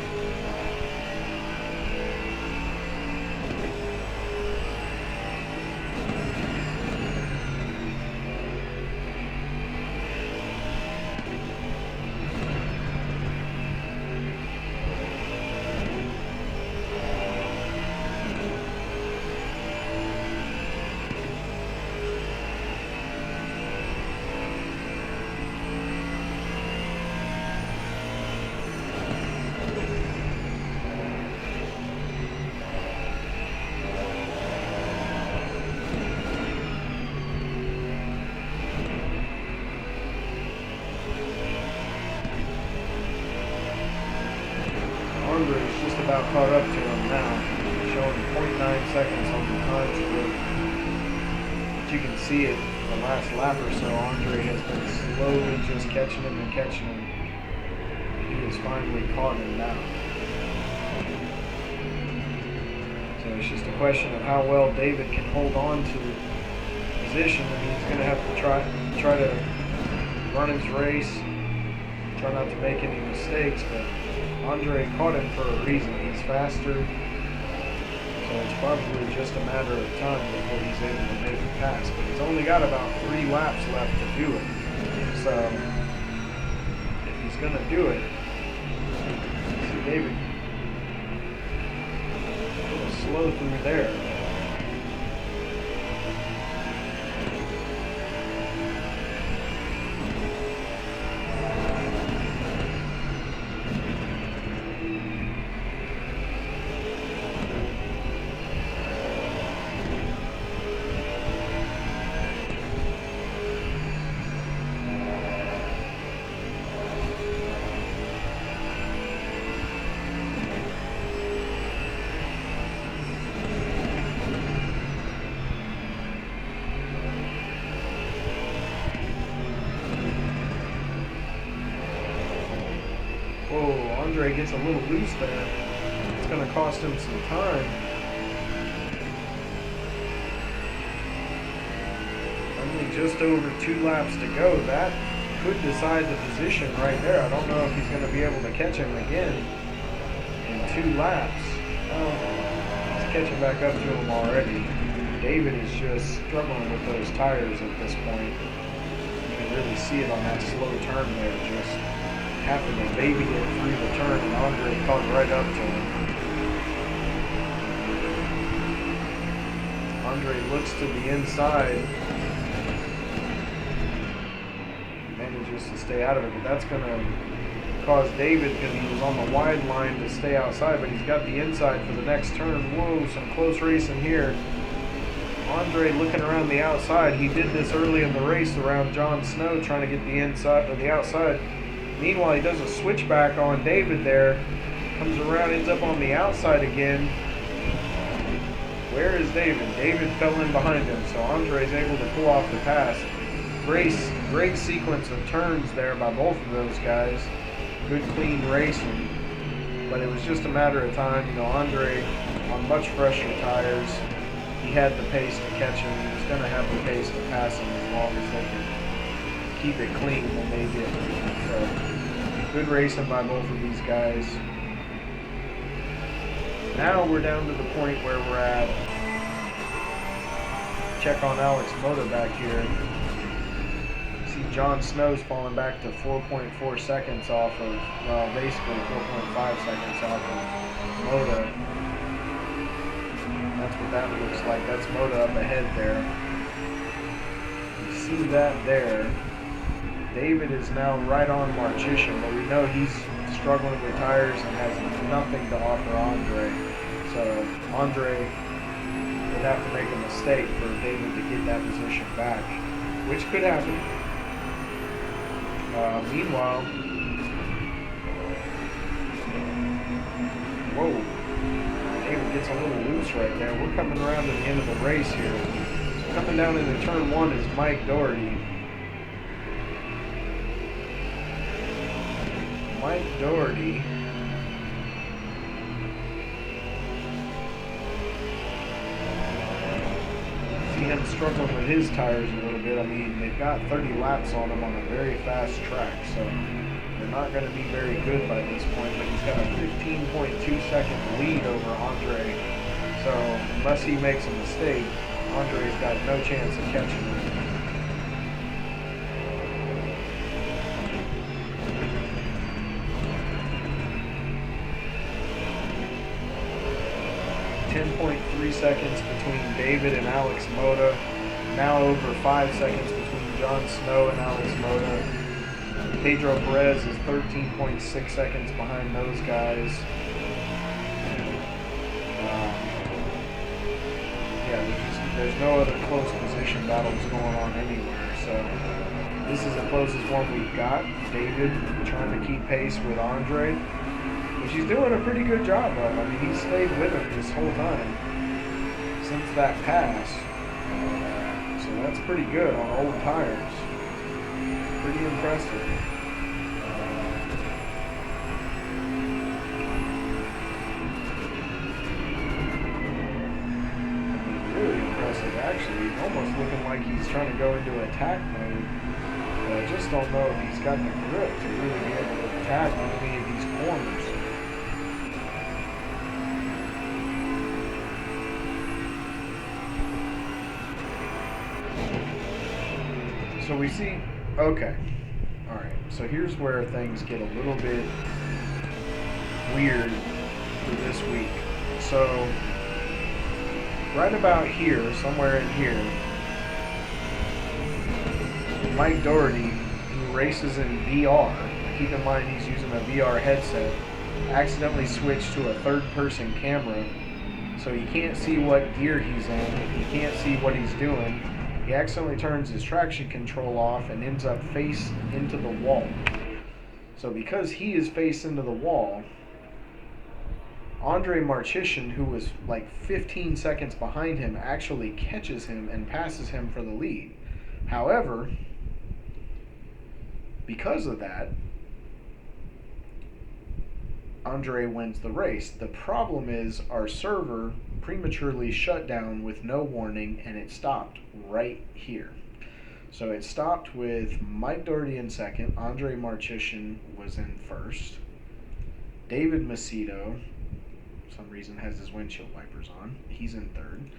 Nurburgring's just about caught up to him now, showing 0.9 seconds on the time split. But you can see it the last lap or so. Andre has been slowly just catching him and catching him. He has finally caught him now. So it's just a question of how well David can hold on to position. I mean, he's going to have to try to run his race, try not to make any mistakes, but Andre caught him for a reason. He's faster, so it's probably just a matter of time before he's able to make it pass, but he's only got about 3 laps left to do it. So if he's going to do it, see David a little slow through there. Whoa, Andre gets a little loose there. It's going to cost him some time. Only just over 2 laps to go. That could decide the position right there. I don't know if he's going to be able to catch him again in 2 laps. Oh, he's catching back up to him already. David is just struggling with those tires at this point. You can really see it on that slow turn there. Just happened to baby it through the turn, and Andre caught right up to him. Andre looks to the inside, manages to stay out of it, but that's going to cause David, because he was on the wide line, to stay outside, but he's got the inside for the next turn. Whoa, some close racing here. Andre looking around the outside. He did this early in the race around Jon Snow, trying to get the inside or the outside. Meanwhile, he does a switchback on David there. Comes around, ends up on the outside again. Where is David? David fell in behind him, so Andre's able to pull off the pass. Great sequence of turns there by both of those guys. Good, clean racing. But it was just a matter of time. You know, Andre on much fresher tires. He had the pace to catch him. He was going to have the pace to pass him as long as they could keep it clean, and they did. So, good racing by both of these guys. Now we're down to the point where we're at. Check on Alex Moda back here. See Jon Snow's falling back to 4.4 seconds off of, well, basically 4.5 seconds off of Moda. That's what that looks like. That's Moda up ahead there. You see that there. David is now right on Marchisham, but we know he's struggling with tires and has nothing to offer Andre. So Andre would have to make a mistake for David to get that position back, which could happen. Meanwhile, whoa, David gets a little loose right there. We're coming around to the end of the race here. So coming down into turn 1 is Mike Doherty. Mike Doherty see him struggling with his tires a little bit. I mean, they've got 30 laps on him on a very fast track, so they're not going to be very good by this point, but he's got a 15.2 second lead over Andre, so unless he makes a mistake, Andre's got no chance of catching him. 10.3 seconds between David and Alex Moda. Now over 5 seconds between Jon Snow and Alex Moda. Pedro Perez is 13.6 seconds behind those guys. Yeah, there's no other close position battles going on anywhere. So this is the closest one we've got. David trying to keep pace with Andre, which he's doing a pretty good job of. I mean, he's stayed with him this whole time since that pass. So that's pretty good on old tires. Pretty impressive. Really impressive, actually. Almost looking like he's trying to go into attack mode. But I just don't know if he's got the grip to really be able to attack any of these corners. So we see, okay, all right. So here's where things get a little bit weird for this week. So right about here, somewhere in here, Mike Doherty, who races in VR, keep in mind he's using a VR headset, accidentally switched to a third-person camera, so you can't see what gear he's in, you can't see what he's doing. He accidentally turns his traction control off and ends up face into the wall. So because he is face into the wall, Andre Marcheshin, who was like 15 seconds behind him, actually catches him and passes him for the lead. However, because of that, Andre wins the race. The problem is our server prematurely shut down with no warning, and it stopped right here. So it stopped with Mike Doherty in second, Andre Marcheshin was in first, David Macedo, for some reason has his windshield wipers on, he's in third,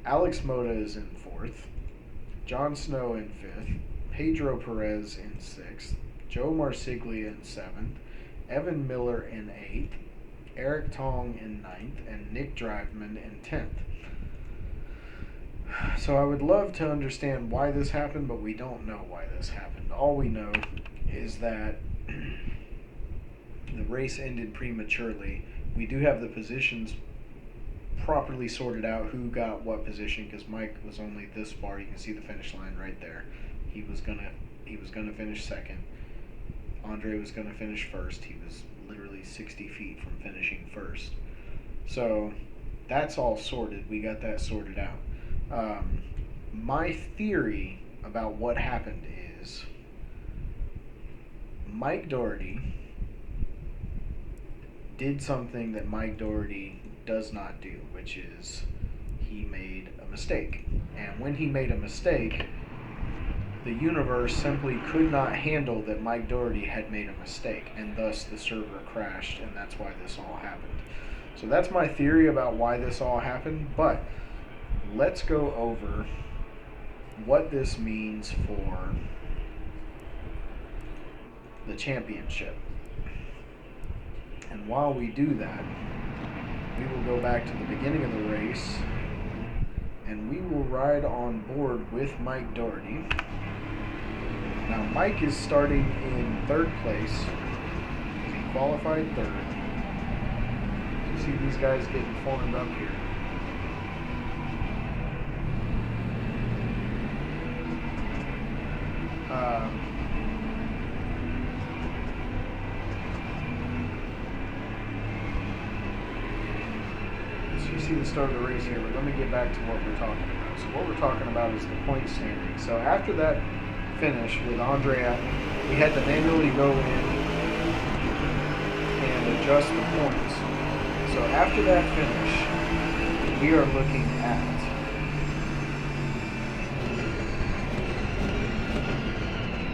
Alex Moda is in fourth, Jon Snow in fifth, Pedro Perez in sixth, Joe Marsiglia in seventh, Evan Miller in 8th, Eric Tong in 9th, and Nick Driveman in 10th. So I would love to understand why this happened, but we don't know why this happened. All we know is that the race ended prematurely. We do have the positions properly sorted out, who got what position, because Mike was only this far. You can see the finish line right there. He was gonna finish second. Andre was going to finish first. He was literally 60 feet from finishing first. So that's all sorted. We got that sorted out. My theory about what happened is Mike Doherty did something that Mike Doherty does not do, which is he made a mistake. And when he made a mistake, the universe simply could not handle that Mike Doherty had made a mistake, and thus the server crashed, and that's why this all happened. So that's my theory about why this all happened, but let's go over what this means for the championship. And while we do that, we will go back to the beginning of the race, and we will ride on board with Mike Doherty. Now, Mike is starting in third place. He qualified third. You see these guys getting formed up here. So you see the start of the race here, but let me get back to what we're talking about. So what we're talking about is the point standing. So after that finish with Andrea, we had to manually go in and adjust the points. So after that finish, we are looking at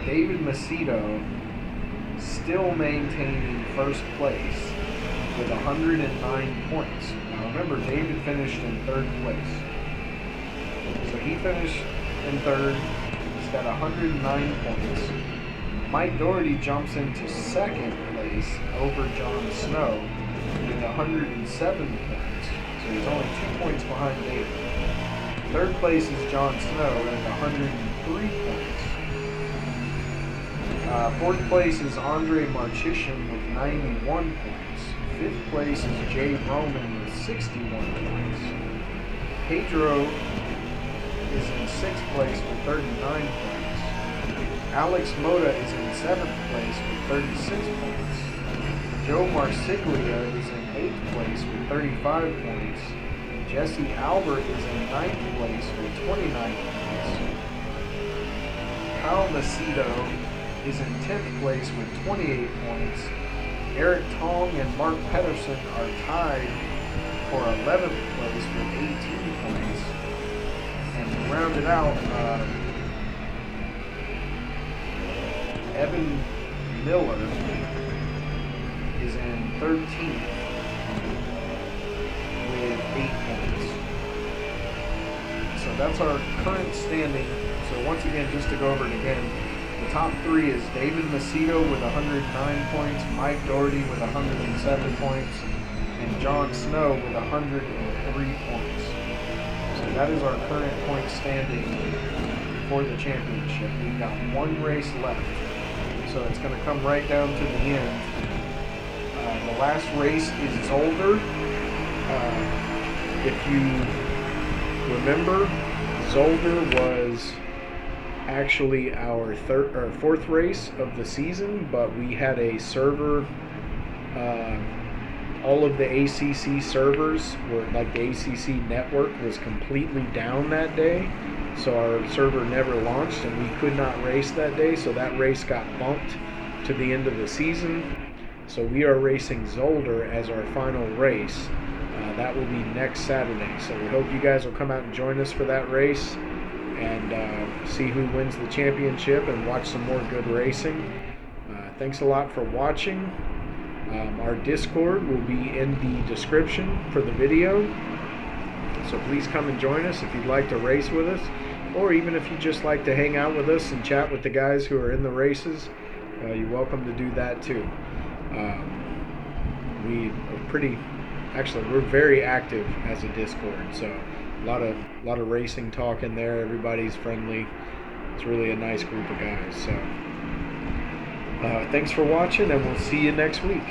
David Macedo still maintaining first place with 109 points. Now remember, David finished in third place. So he finished in third. Got 109 points. Mike Doherty jumps into second place over Jon Snow with 107 points. So he's only 2 points behind David. Third place is Jon Snow at 103 points. Fourth place is Andre Marcheshin with 91 points. Fifth place is Jay Roman with 61 points. Pedro is in 6th place with 39 points. Alex Moda is in 7th place with 36 points. Joe Marsiglia is in 8th place with 35 points. Jesse Albert is in 9th place with 29 points. Kyle Macedo is in 10th place with 28 points. Eric Tong and Mark Pedersen are tied for 11th place with 18 points. And to round it out, Evan Miller is in 13th with 8 points. So So that's our current standing. So once again, just to go over it again, the top three is David Macedo with 109 points, Mike Doherty with 107 points, and John Snow with 103 points. So that is our current point standing for the championship. We've got one race left, so it's going to come right down to the end. The last race is Zolder. If you remember, Zolder was actually our fourth race of the season, but we had a server. All of the ACC servers were like the ACC network was completely down that day, so our server never launched and we could not race that day. So that race got bumped to the end of the season. So we are racing Zolder as our final race. That will be next Saturday. So we hope you guys will come out and join us for that race and see who wins the championship and watch some more good racing. Thanks a lot for watching. Our Discord will be in the description for the video. So please come and join us if you'd like to race with us, or even if you just like to hang out with us and chat with the guys who are in the races, you're welcome to do that too. We're very active as a Discord, so a lot of racing talk in there. Everybody's friendly. It's really a nice group of guys. So thanks for watching, and we'll see you next week.